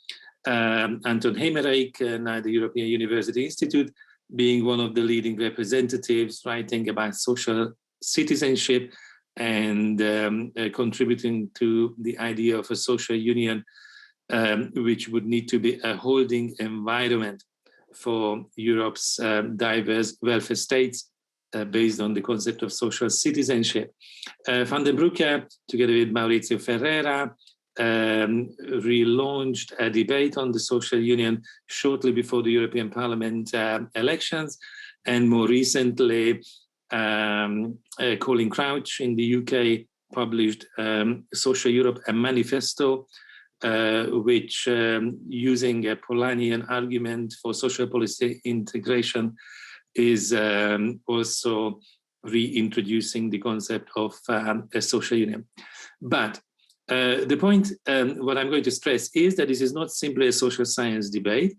Anton Hemerijk, now the European University Institute, being one of the leading representatives, writing about social citizenship and contributing to the idea of a social union, which would need to be a holding environment for Europe's diverse welfare states based on the concept of social citizenship. Van den Broeke, together with Maurizio Ferreira, relaunched a debate on the social union shortly before the European Parliament elections, and more recently, Colin Crouch in the UK published Social Europe, a manifesto, which, using a Polanyian argument for social policy integration, is also reintroducing the concept of a social union. But the point, what I'm going to stress, is that this is not simply a social science debate,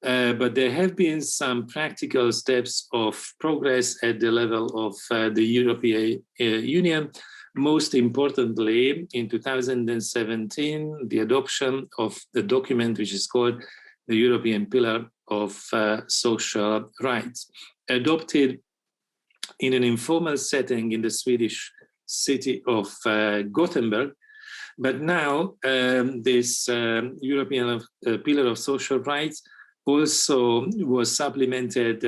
but there have been some practical steps of progress at the level of the European Union. Most importantly, in 2017, the adoption of the document which is called the European Pillar of Social Rights, adopted in an informal setting in the Swedish city of Gothenburg. But now this European Pillar of Social Rights also was supplemented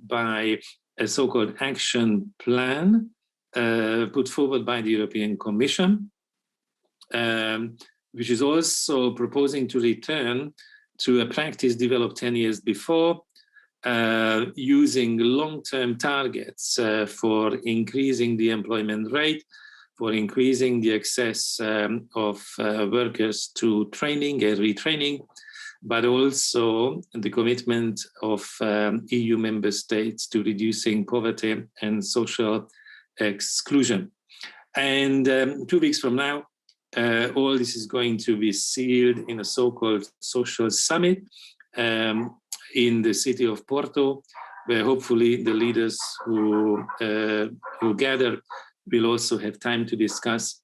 by a so-called action plan put forward by the European Commission, which is also proposing to return to a practice developed 10 years before, using long-term targets for increasing the employment rate, for increasing the access of workers to training and retraining, but also the commitment of EU member states to reducing poverty and social exclusion. And 2 weeks from now, all this is going to be sealed in a so-called social summit in the city of Porto, where hopefully the leaders who gather will also have time to discuss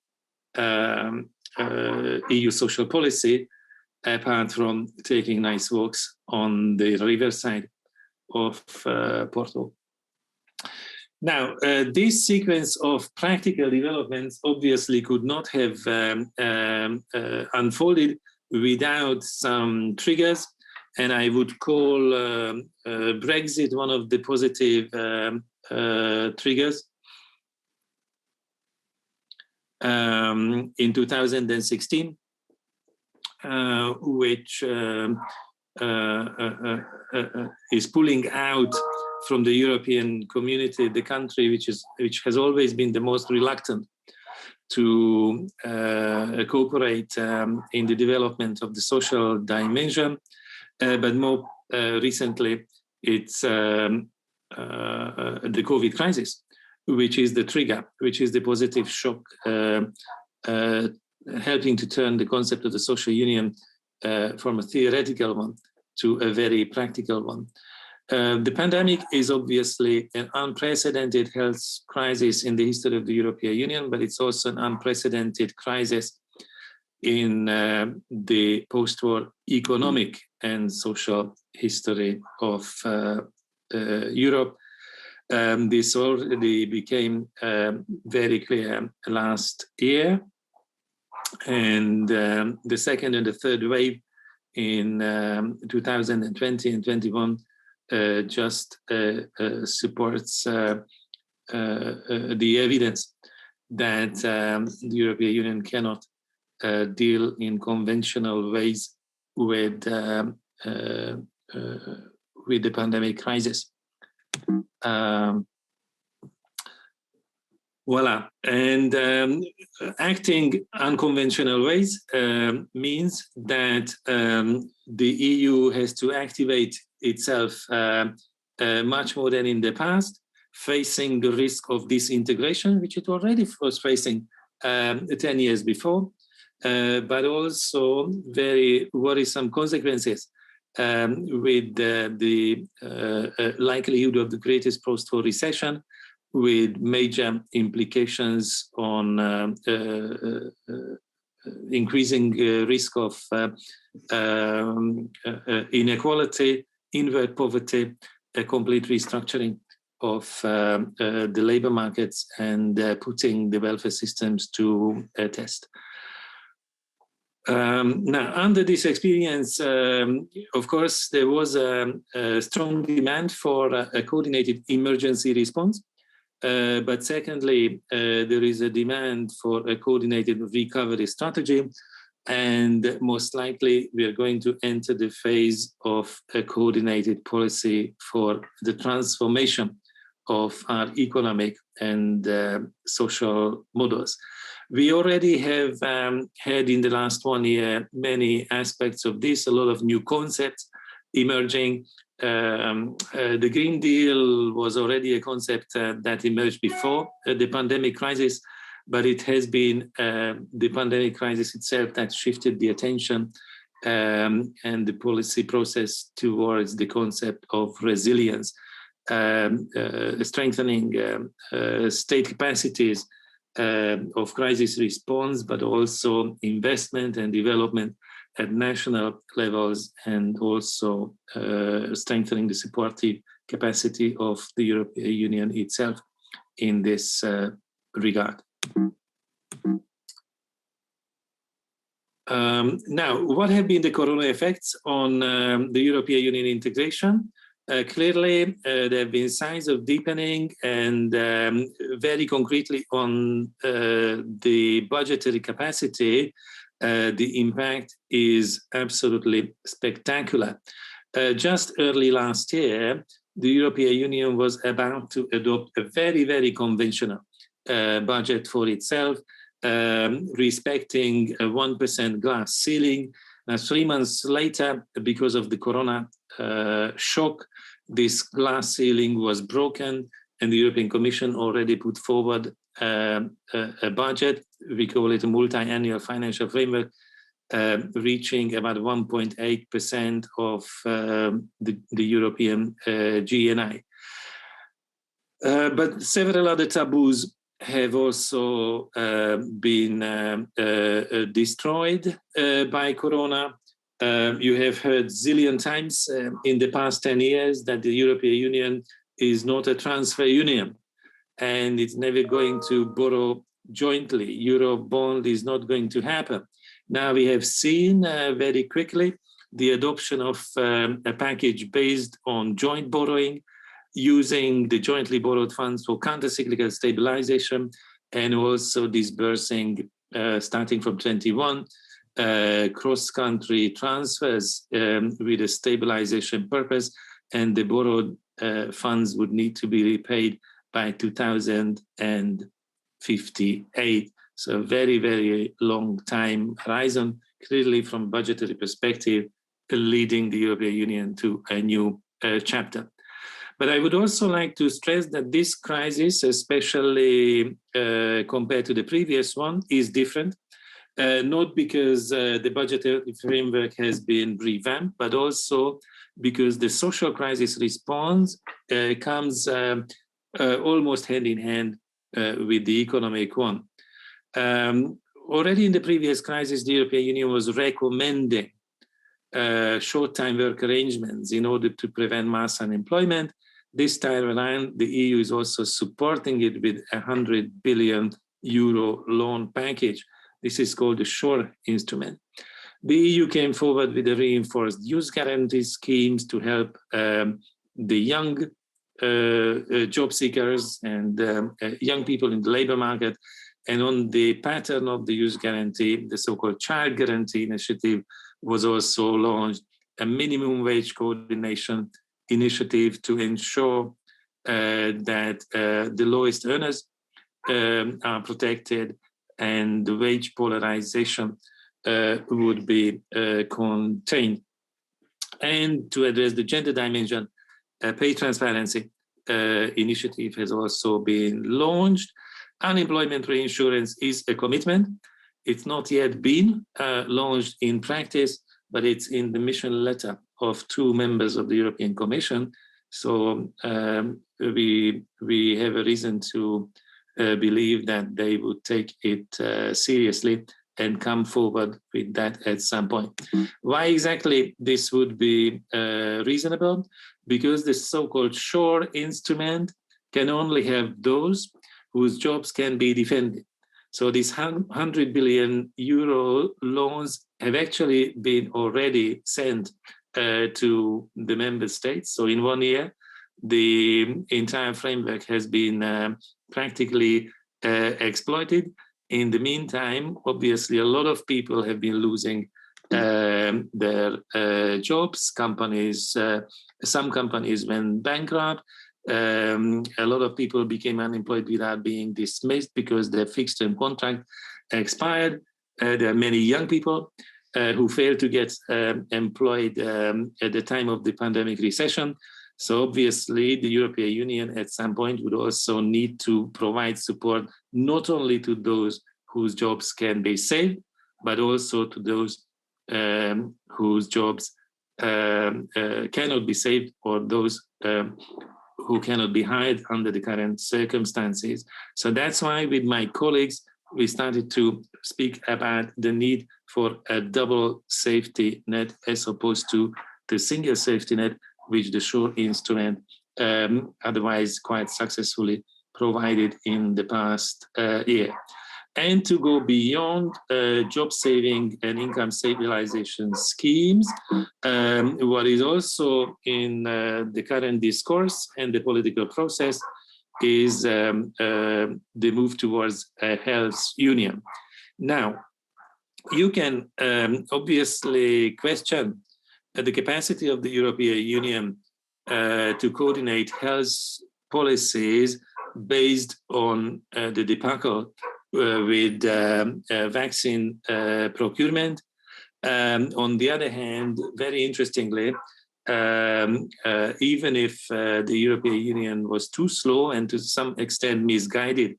EU social policy, apart from taking nice walks on the riverside of Porto. Now, this sequence of practical developments obviously could not have unfolded without some triggers, and I would call Brexit one of the positive triggers. In 2016, which is pulling out from the European community the country which has always been the most reluctant to cooperate in the development of the social dimension, but more recently it's the COVID crisis, which is the trigger, which is the positive shock, helping to turn the concept of the social union from a theoretical one to a very practical one. The pandemic is obviously an unprecedented health crisis in the history of the European Union, but it's also an unprecedented crisis in the post-war economic and social history of Europe. This already became very clear last year. And the second and the third wave in 2020 and 21 just supports the evidence that the European Union cannot deal in conventional ways with the pandemic crisis. Voila. And acting unconventional ways means that the EU has to activate itself much more than in the past, facing the risk of disintegration, which it already was facing 10 years before, but also very worrisome consequences with the likelihood of the greatest post-war recession, with major implications on increasing risk of inequality, inward poverty, a complete restructuring of the labor markets, and putting the welfare systems to a test. Now, under this experience, of course, there was a strong demand for a coordinated emergency response. But secondly, there is a demand for a coordinated recovery strategy. And most likely, we are going to enter the phase of a coordinated policy for the transformation of our economic and social models. We already have had in the last 1 year many aspects of this, a lot of new concepts emerging. The Green Deal was already a concept that emerged before the pandemic crisis, but it has been the pandemic crisis itself that shifted the attention and the policy process towards the concept of resilience, strengthening state capacities of crisis response, but also investment and development at national levels, and also strengthening the supportive capacity of the European Union itself in this regard. Now, what have been the corona effects on the European Union integration? Clearly, there have been signs of deepening, and very concretely on the budgetary capacity, the impact is absolutely spectacular. Just early last year, the European Union was about to adopt a very, very conventional budget for itself, respecting a 1% glass ceiling. Now, 3 months later, because of the corona shock, this glass ceiling was broken, and the European Commission already put forward a budget. We call it a multi-annual financial framework, reaching about 1.8% of the European GNI. But several other taboos have also been destroyed by corona. You have heard zillion times in the past 10 years that the European Union is not a transfer union, and it's never going to borrow jointly. Euro bond is not going to happen. Now we have seen very quickly the adoption of a package based on joint borrowing, using the jointly borrowed funds for counter-cyclical stabilization, and also disbursing, starting from 21, cross-country transfers with a stabilization purpose, and the borrowed funds would need to be repaid by 2058. So a very, very long time horizon, clearly from budgetary perspective, leading the European Union to a new chapter. But I would also like to stress that this crisis, especially compared to the previous one, is different. Not because the budgetary framework has been revamped, but also because the social crisis response comes almost hand in hand with the economic one. Already in the previous crisis, the European Union was recommending short-time work arrangements in order to prevent mass unemployment. This time around, the EU is also supporting it with a €100 billion loan package. This is called the SURE instrument. The EU came forward with a reinforced youth guarantee schemes to help the young job seekers and young people in the labor market. And on the pattern of the youth guarantee, the so-called child guarantee initiative was also launched, a minimum wage coordination initiative to ensure that the lowest earners are protected and the wage polarization would be contained. And to address the gender dimension, pay transparency initiative has also been launched. Unemployment reinsurance is a commitment. It's not yet been launched in practice, but it's in the mission letter of 2 members of the European Commission. So we have a reason to believe that they would take it seriously and come forward with that at some point. Why exactly this would be reasonable? Because the so-called SURE instrument can only have those whose jobs can be defended. So these €100 billion loans have actually been already sent to the member states. So in 1 year, the entire framework has been practically exploited. In the meantime, obviously, a lot of people have been losing their jobs. Companies, some companies went bankrupt. A lot of people became unemployed without being dismissed because their fixed-term contract expired. There are many young people who failed to get employed at the time of the pandemic recession. So obviously, the European Union at some point would also need to provide support not only to those whose jobs can be saved, but also to those whose jobs cannot be saved, or those who cannot be hired under the current circumstances. So that's why with my colleagues, we started to speak about the need for a double safety net as opposed to the single safety net, which the SURE instrument otherwise quite successfully provided in the past year. And to go beyond job saving and income stabilization schemes, what is also in the current discourse and the political process is the move towards a health union. Now, you can obviously question the capacity of the European Union to coordinate health policies based on the debacle with vaccine procurement. On the other hand, very interestingly, even if the European Union was too slow and to some extent misguided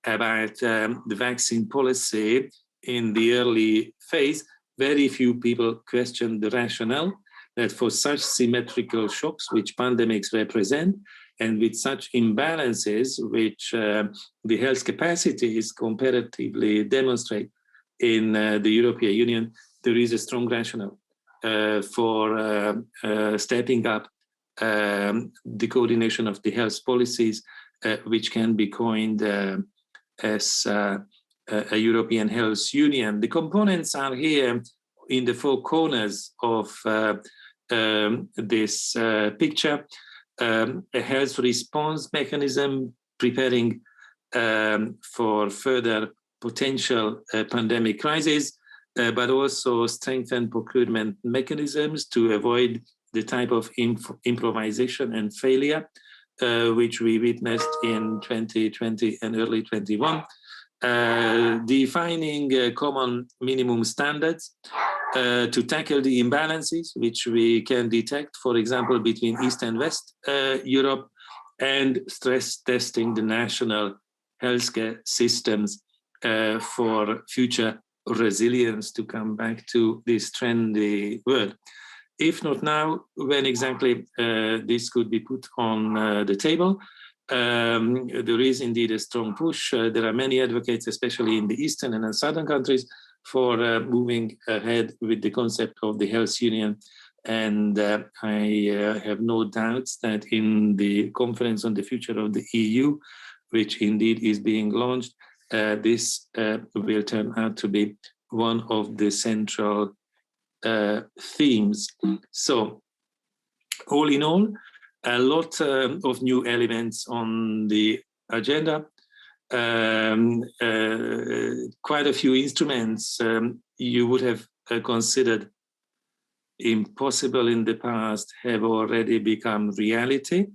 about the vaccine policy in the early phase, very few people questioned the rationale that for such symmetrical shocks, which pandemics represent, and with such imbalances, which the health capacities comparatively demonstrate in the European Union, there is a strong rationale for stepping up the coordination of the health policies, which can be coined as a European Health Union. The components are here in the 4 corners of this picture. A health response mechanism preparing for further potential pandemic crises, but also strengthen procurement mechanisms to avoid the type of improvisation and failure which we witnessed in 2020 and early 21. Defining common minimum standards to tackle the imbalances which we can detect, for example, between East and West Europe, and stress testing the national healthcare systems for future resilience, to come back to this trendy word. If not now, when exactly this could be put on the table? There is indeed a strong push. There are many advocates, especially in the eastern and southern countries, for moving ahead with the concept of the health union And I have no doubts that in the Conference on the Future of the EU, which indeed is being launched, this will turn out to be one of the central themes. So, all in all, a lot of new elements on the agenda, quite a few instruments you would have considered impossible in the past have already become reality,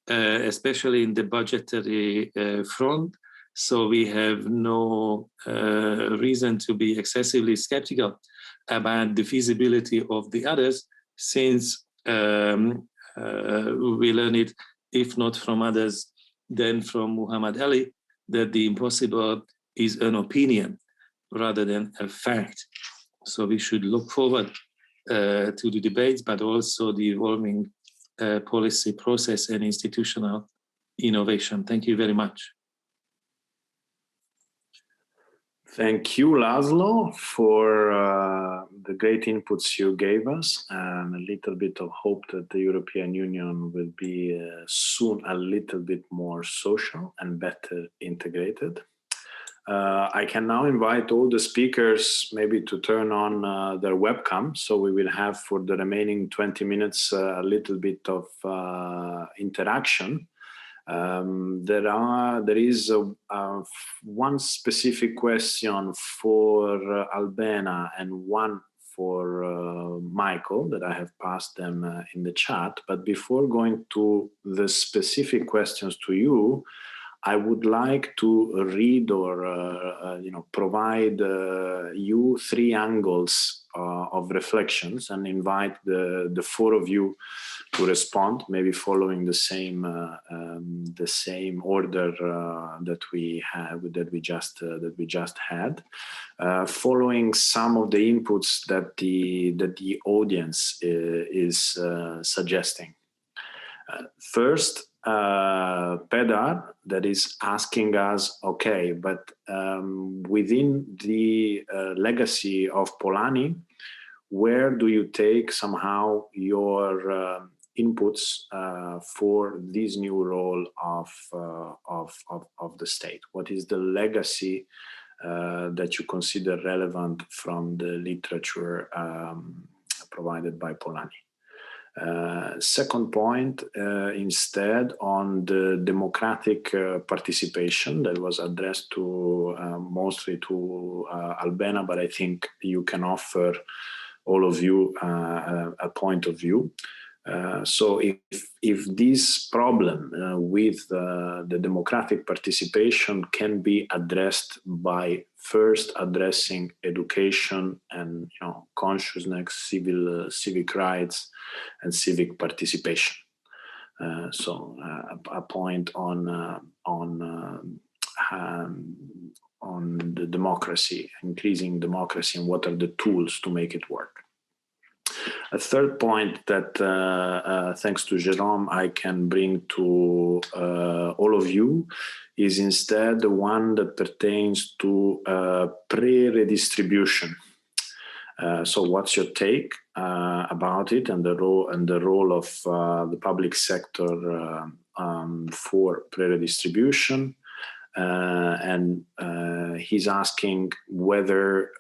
especially in the budgetary front. So we have no reason to be excessively skeptical about the feasibility of the others, since we learn it, if not from others, then from Muhammad Ali, that the impossible is an opinion rather than a fact. So we should look forward to the debates, but also the evolving policy process and institutional innovation. Thank you very much. Thank you, Laszlo, for the great inputs you gave us, and a little bit of hope that the European Union will be soon a little bit more social and better integrated. I can now invite all the speakers maybe to turn on their webcam, so we will have for the remaining 20 minutes a little bit of interaction. There is one specific question for Albena and one for Michael that I have passed them in the chat. But before going to the specific questions to you, I would like to read or provide you three angles of reflections and invite the four of you to respond, maybe following the same order that we just had, following some of the inputs that the audience is suggesting. First, Pedar, that is asking us, okay, but within the legacy of Polanyi, where do you take somehow your inputs for this new role of the state? What is the legacy that you consider relevant from the literature provided by Polanyi? Second point, instead, on the democratic participation that was addressed to mostly to Albena, but I think you can offer all of you a point of view. So if this problem with the democratic participation can be addressed by first addressing education and consciousness, civic rights, and civic participation. So a point on the democracy, increasing democracy, and what are the tools to make it work. A third point that, thanks to Jérôme, I can bring to all of you is instead the one that pertains to pre-redistribution. So what's your take about it and the role of the public sector for pre-redistribution? And he's asking whether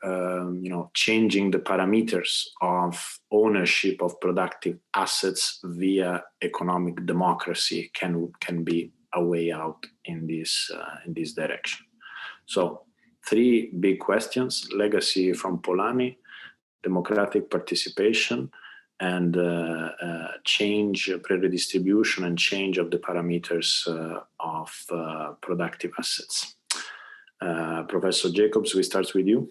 changing the parameters of ownership of productive assets via economic democracy can be a way out in this direction. So three big questions: legacy from Polanyi, democratic participation, and change, pre-redistribution, and change of the parameters of productive assets. Professor Jacobs, we start with you.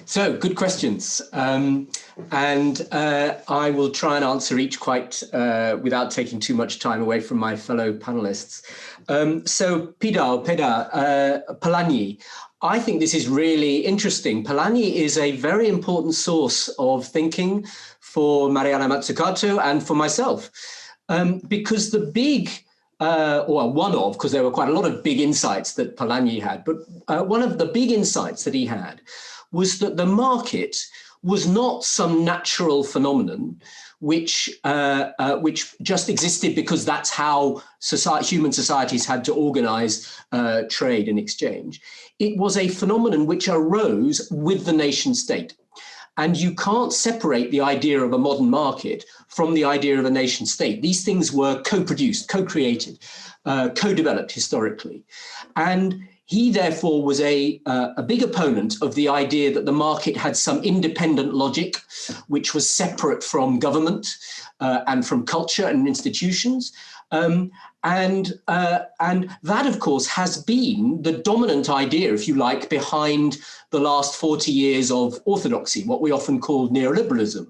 So, good questions. And I will try and answer each quite without taking too much time away from my fellow panelists. So, Pedar, Polanyi. I think this is really interesting. Polanyi is a very important source of thinking for Mariana Mazzucato and for myself, because the big or one of, because there were quite a lot of big insights that Polanyi had, but one of the big insights that he had was that the market was not some natural phenomenon which just existed because that's how human societies had to organize trade and exchange. It was a phenomenon which arose with the nation state. And you can't separate the idea of a modern market from the idea of a nation state. These things were co-produced, co-created, co-developed historically. And he therefore was a big opponent of the idea that the market had some independent logic, which was separate from government and from culture and institutions. And that, of course, has been the dominant idea, if you like, behind the last 40 years of orthodoxy, what we often call neoliberalism.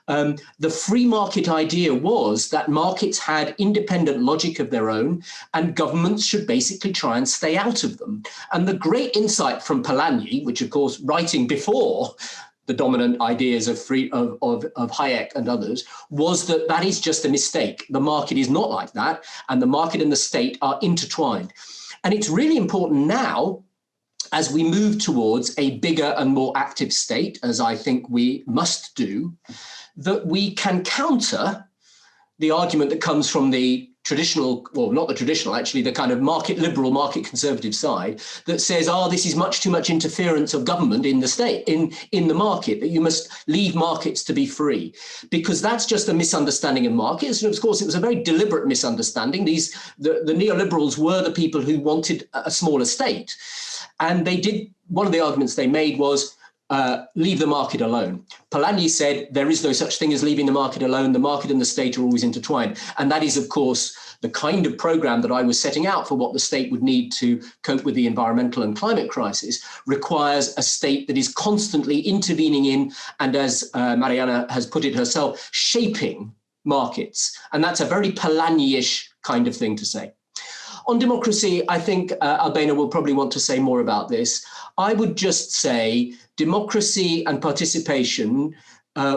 The free market idea was that markets had independent logic of their own and governments should basically try and stay out of them. And the great insight from Polanyi, which, of course, writing before the dominant ideas of Hayek and others, was that that is just a mistake. The market is not like that, and the market and the state are intertwined. And it's really important now, as we move towards a bigger and more active state, as I think we must do, that we can counter the argument that comes from the traditional, well, not the traditional, actually, the kind of market liberal, market conservative side that says, oh, this is much too much interference of government in the state, in the market, that you must leave markets to be free, because that's just a misunderstanding of markets. And of course, it was a very deliberate misunderstanding. The neoliberals were the people who wanted a smaller state. And they did, one of the arguments they made was, leave the market alone. Polanyi said there is no such thing as leaving the market alone. The market and the state are always intertwined. And that is, of course, the kind of program that I was setting out for what the state would need to cope with the environmental and climate crisis requires a state that is constantly intervening in, and as Mariana has put it herself, shaping markets. And that's a very Polanyi-ish kind of thing to say. On democracy, I think Albena will probably want to say more about this. I would just say democracy and participation,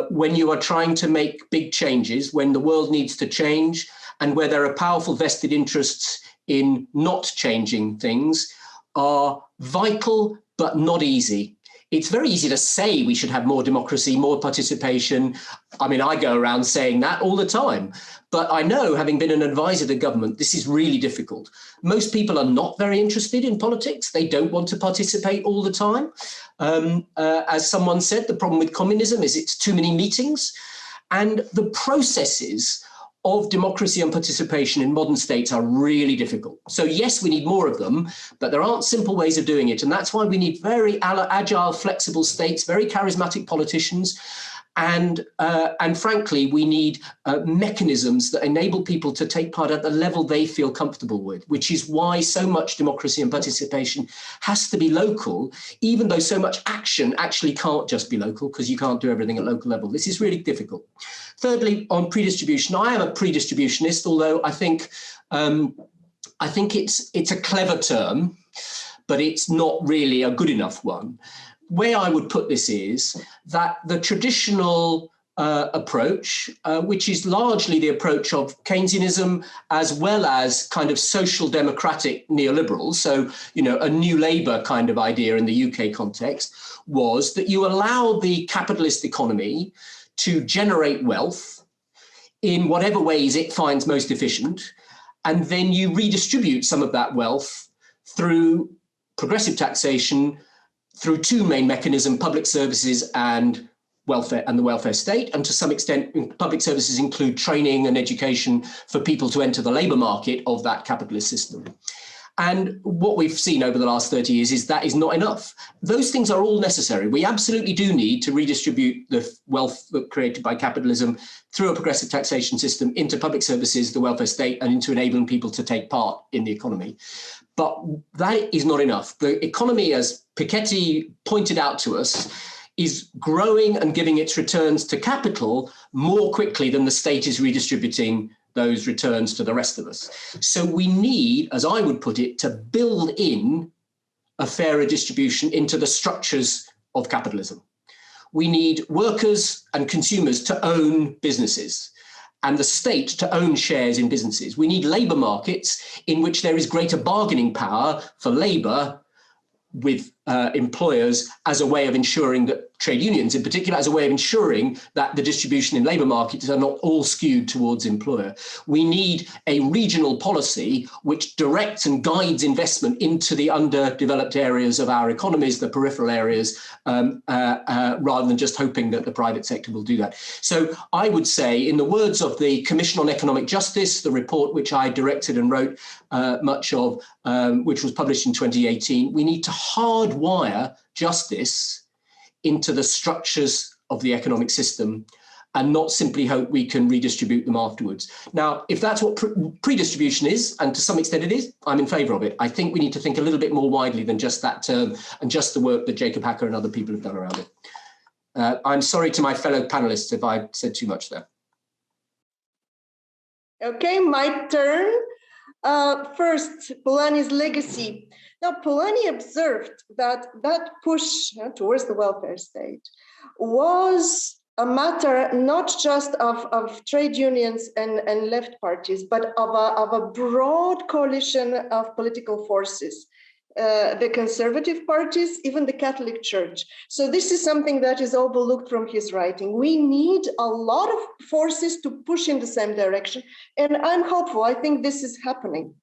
when you are trying to make big changes, when the world needs to change, and where there are powerful vested interests in not changing things, are vital but not easy. It's very easy to say we should have more democracy, more participation. I mean, I go around saying that all the time. But I know, having been an advisor to government, this is really difficult. Most people are not very interested in politics. They don't want to participate all the time. As someone said, the problem with communism is it's too many meetings. And the processes of democracy and participation in modern states are really difficult. So yes, we need more of them, but there aren't simple ways of doing it. And that's why we need very agile, flexible states, very charismatic politicians. And frankly, we need mechanisms that enable people to take part at the level they feel comfortable with, which is why so much democracy and participation has to be local, even though so much action actually can't just be local, because you can't do everything at local level. This is really difficult. Thirdly, on predistribution, I am a predistributionist, although I think it's a clever term, but it's not really a good enough one. Way I would put this is that the traditional approach, which is largely the approach of Keynesianism, as well as kind of social democratic neoliberals, so, you know, a new Labour kind of idea in the UK context, was that you allow the capitalist economy to generate wealth in whatever ways it finds most efficient, and then you redistribute some of that wealth through progressive taxation, through two main mechanisms, public services and welfare, and the welfare state. And to some extent, public services include training and education for people to enter the labour market of that capitalist system. And what we've seen over the last 30 years is that is not enough. Those things are all necessary. We absolutely do need to redistribute the wealth created by capitalism through a progressive taxation system into public services, the welfare state, and into enabling people to take part in the economy. But that is not enough. The economy, as Piketty pointed out to us, is growing and giving its returns to capital more quickly than the state is redistributing those returns to the rest of us. So we need, as I would put it, to build in a fairer distribution into the structures of capitalism. We need workers and consumers to own businesses. and the state to own shares in businesses. We need labour markets in which there is greater bargaining power for labour with employers as a way of ensuring that trade unions in particular, as a way of ensuring that the distribution in labour markets are not all skewed towards employer. We need a regional policy which directs and guides investment into the underdeveloped areas of our economies, the peripheral areas, rather than just hoping that the private sector will do that. So I would say, in the words of the Commission on Economic Justice, the report which I directed and wrote much of, which was published in 2018, we need to hardwire justice into the structures of the economic system and not simply hope we can redistribute them afterwards. Now, if that's what pre-distribution is, and to some extent it is, I'm in favour of it. I think we need to think a little bit more widely than just that term and just the work that Jacob Hacker and other people have done around it. I'm sorry to my fellow panellists if I said too much there. Okay, my turn. First, Polanyi's legacy. Now, Polanyi observed that that push towards the welfare state was a matter not just of trade unions and left parties, but of a broad coalition of political forces, the conservative parties, even the Catholic Church. So this is something that is overlooked from his writing. We need a lot of forces to push in the same direction, and I'm hopeful. I think this is happening.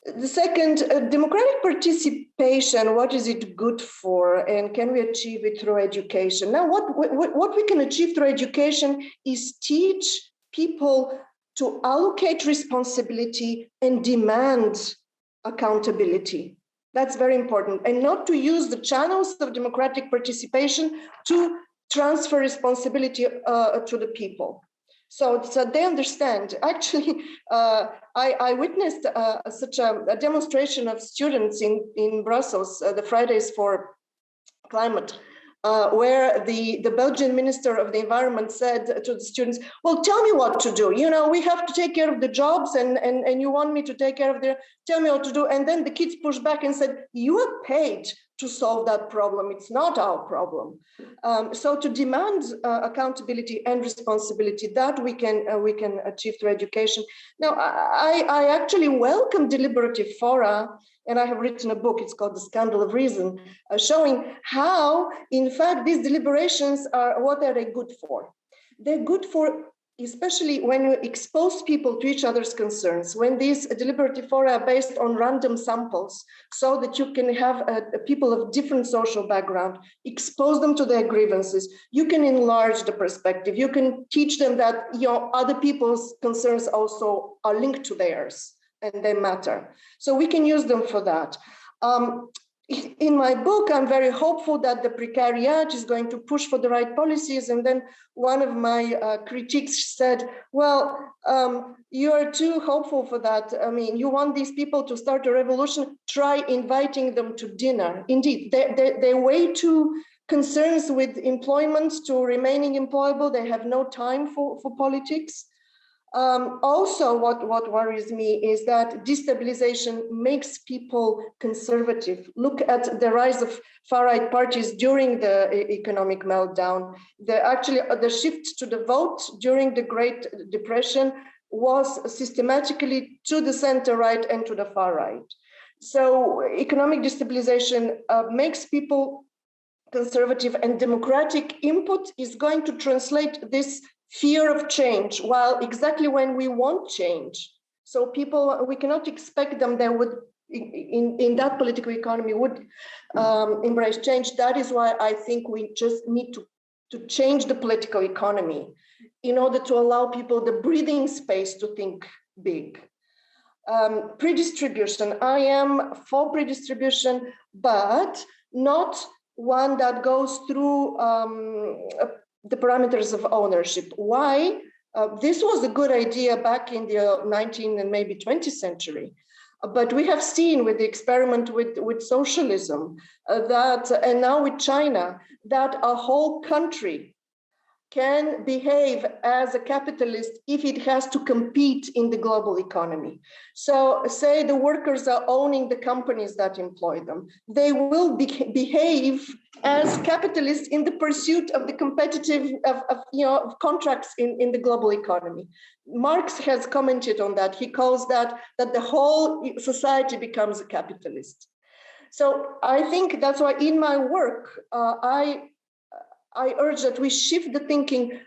The second, democratic participation, what is it good for, and can we achieve it through education? Now, what we can achieve through education is teach people to allocate responsibility and demand accountability. That's very important, and not to use the channels of democratic participation to transfer responsibility to the people. So they understand. Actually, I witnessed such a demonstration of students in Brussels, the Fridays for Climate, where the Belgian Minister of the Environment said to the students, well, tell me what to do. You know, we have to take care of the jobs and you want me to take care of tell me what to do. And then the kids pushed back and said, you are paid to solve that problem. It's not our problem. So to demand accountability and responsibility, that we can achieve through education. Now, I actually welcome deliberative fora, and I have written a book, it's called The Scandal of Reason, showing how, in fact, these deliberations are, what are they good for? They're good for, especially when you expose people to each other's concerns, when these deliberative fora are based on random samples, so that you can have people of different social background, expose them to their grievances. You can enlarge the perspective. You can teach them that other people's concerns also are linked to theirs and they matter. So we can use them for that. In my book, I'm very hopeful that the precariat is going to push for the right policies. And then one of my critiques said, well, you are too hopeful for that. I mean, you want these people to start a revolution, try inviting them to dinner. Indeed, they're way too concerned with employment to remaining employable. They have no time for politics. Also, what worries me is that destabilization makes people conservative. Look at the rise of far-right parties during the economic meltdown. The shift to the vote during the Great Depression was systematically to the center-right and to the far-right. So economic destabilization makes people conservative, and democratic input is going to translate this fear of change, while exactly when we want change. So people, we cannot expect them, they would, in that political economy, would embrace change. That is why I think we just need to change the political economy in order to allow people the breathing space to think big. Pre-distribution, I am for pre-distribution, but not one that goes through the parameters of ownership. Why? This was a good idea back in the 19th and maybe 20th century. But we have seen with the experiment with socialism and now with China, that a whole country can behave as a capitalist if it has to compete in the global economy. So say the workers are owning the companies that employ them. They will behave as capitalists in the pursuit of the competitive of contracts in the global economy. Marx has commented on that. He calls that the whole society becomes a capitalist. So I think that's why in my work, I urge that we shift the thinking,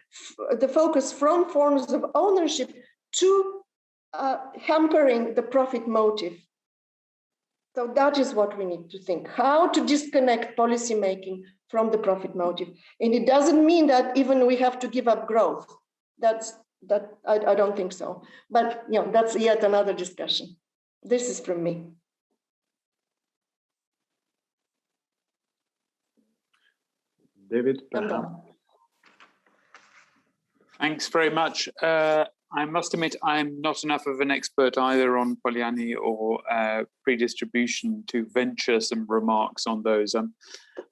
the focus from forms of ownership to hampering the profit motive. So that is what we need to think, how to disconnect policymaking from the profit motive. And it doesn't mean that even we have to give up growth. I don't think so. But that's yet another discussion. This is from me. David, thanks very much. I must admit, I'm not enough of an expert either on Polanyi or predistribution to venture some remarks on those.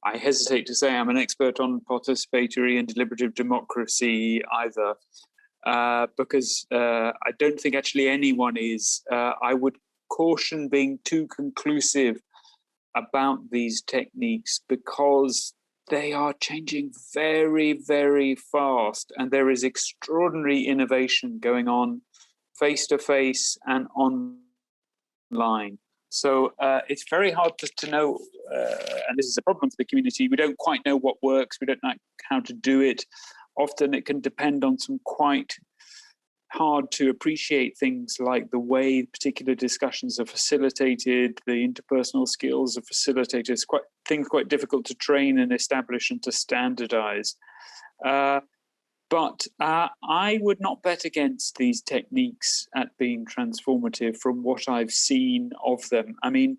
I hesitate to say I'm an expert on participatory and deliberative democracy either, because I don't think actually anyone is. I would caution being too conclusive about these techniques because they are changing very, very fast, and there is extraordinary innovation going on face-to-face and online. So it's very hard to know, and this is a problem for the community, we don't quite know what works, we don't know how to do it. Often it can depend on some quite hard to appreciate things like the way particular discussions are facilitated, the interpersonal skills of facilitators, things quite difficult to train and establish and to standardize. But I would not bet against these techniques at being transformative from what I've seen of them. I mean,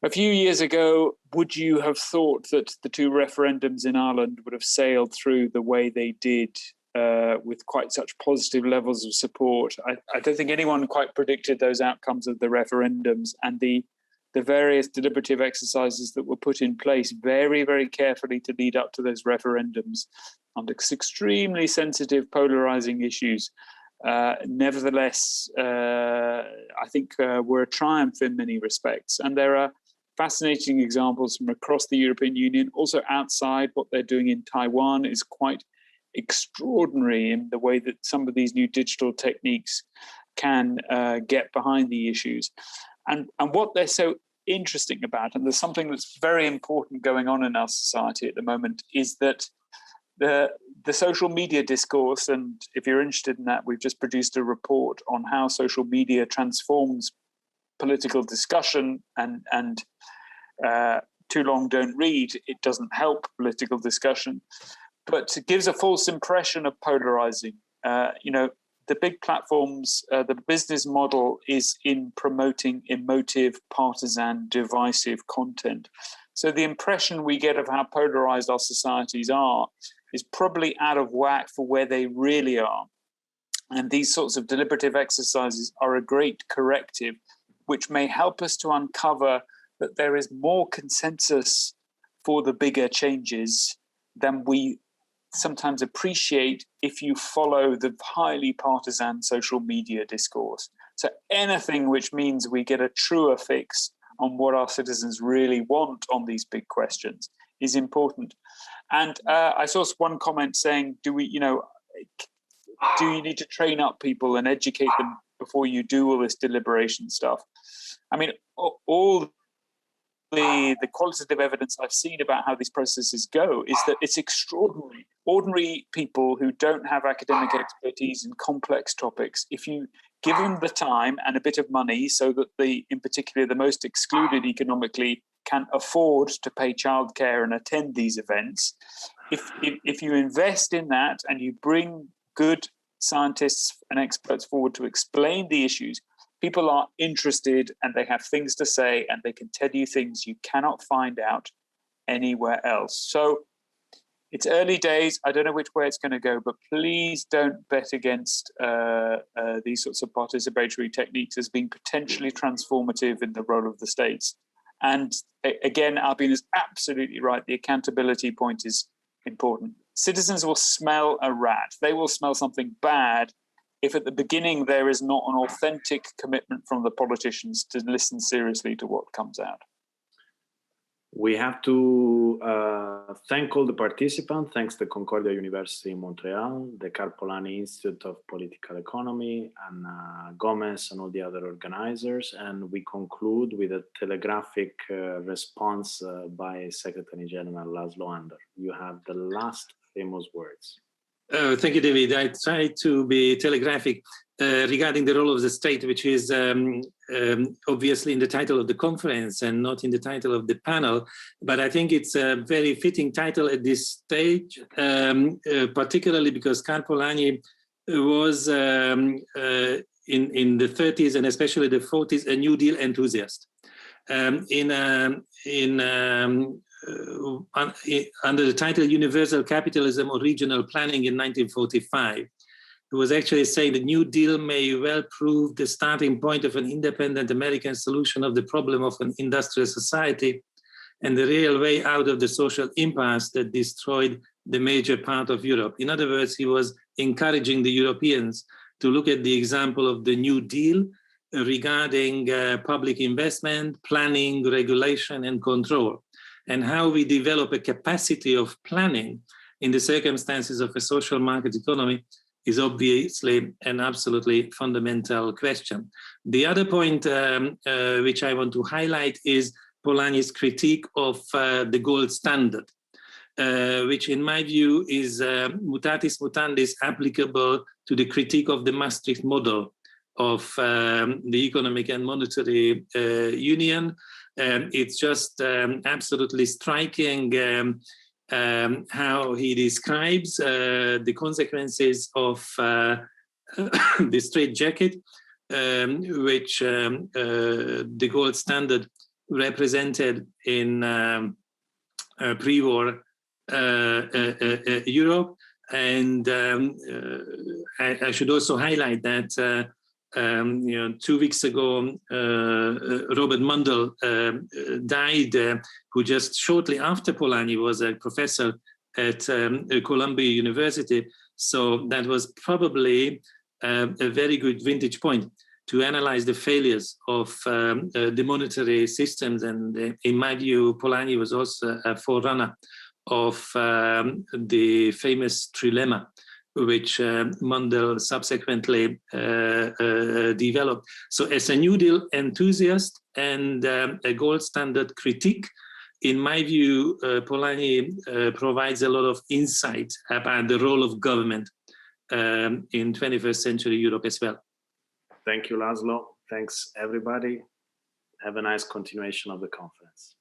a few years ago, would you have thought that the two referendums in Ireland would have sailed through the way they did with quite such positive levels of support? I don't think anyone quite predicted those outcomes of the referendums and the various deliberative exercises that were put in place very, very carefully to lead up to those referendums on extremely sensitive, polarizing issues. Nevertheless, I think were a triumph in many respects. And there are fascinating examples from across the European Union, also outside. What they're doing in Taiwan is quite extraordinary in the way that some of these new digital techniques can get behind the issues. And what they're so interesting about, and there's something that's very important going on in our society at the moment, is that the social media discourse, and if you're interested in that, we've just produced a report on how social media transforms political discussion, and too long don't read, it doesn't help political discussion, but it gives a false impression of polarizing. The big platforms, the business model is in promoting emotive, partisan, divisive content. So the impression we get of how polarized our societies are is probably out of whack for where they really are. And these sorts of deliberative exercises are a great corrective, which may help us to uncover that there is more consensus for the bigger changes than we sometimes appreciate if you follow the highly partisan social media discourse. So anything which means we get a truer fix on what our citizens really want on these big questions is important. And I saw one comment saying, do you need to train up people and educate them before you do all this deliberation stuff? I mean, all the qualitative evidence I've seen about how these processes go is that it's extraordinary. Ordinary people who don't have academic expertise in complex topics, if you give them the time and a bit of money so that in particular the most excluded economically can afford to pay childcare and attend these events, if you invest in that and you bring good scientists and experts forward to explain the issues, people are interested and they have things to say and they can tell you things you cannot find out anywhere else. So it's early days. I don't know which way it's going to go, but please don't bet against these sorts of participatory techniques as being potentially transformative in the role of the states. And again, Albena is absolutely right. The accountability point is important. citizens will smell a rat. They will smell something bad if at the beginning there is not an authentic commitment from the politicians to listen seriously to what comes out. We have to thank all the participants, thanks to Concordia University in Montreal, the Karl Polanyi Institute of Political Economy, and Gomez and all the other organizers. And we conclude with a telegraphic response by Secretary General Laszlo Ander. You have the last famous words. Thank you, David. I try to be telegraphic regarding the role of the state, which is obviously in the title of the conference and not in the title of the panel. But I think it's a very fitting title at this stage, particularly because Karl Polanyi was in the 30s and especially the 40s a New Deal enthusiast. Under the title Universal Capitalism or Regional Planning in 1945, he was actually saying the New Deal may well prove the starting point of an independent American solution of the problem of an industrial society and the real way out of the social impasse that destroyed the major part of Europe. In other words, he was encouraging the Europeans to look at the example of the New Deal regarding public investment, planning, regulation, and control, and how we develop a capacity of planning in the circumstances of a social market economy is obviously an absolutely fundamental question. The other point which I want to highlight is Polanyi's critique of the gold standard, which in my view is mutatis mutandis applicable to the critique of the Maastricht model of the Economic and Monetary Union. It's just absolutely striking how he describes the consequences of the straitjacket, which the gold standard represented in pre-war Europe. And I should also highlight that 2 weeks ago, Robert Mundell died, who just shortly after Polanyi was a professor at Columbia University. So that was probably a very good vintage point to analyze the failures of the monetary systems. And in my view, Polanyi was also a forerunner of the famous trilemma, which Mundell subsequently developed. So as a New Deal enthusiast and a gold standard critique, in my view, Polanyi provides a lot of insight about the role of government in 21st century Europe as well. Thank you, Laszlo. Thanks, everybody. Have a nice continuation of the conference.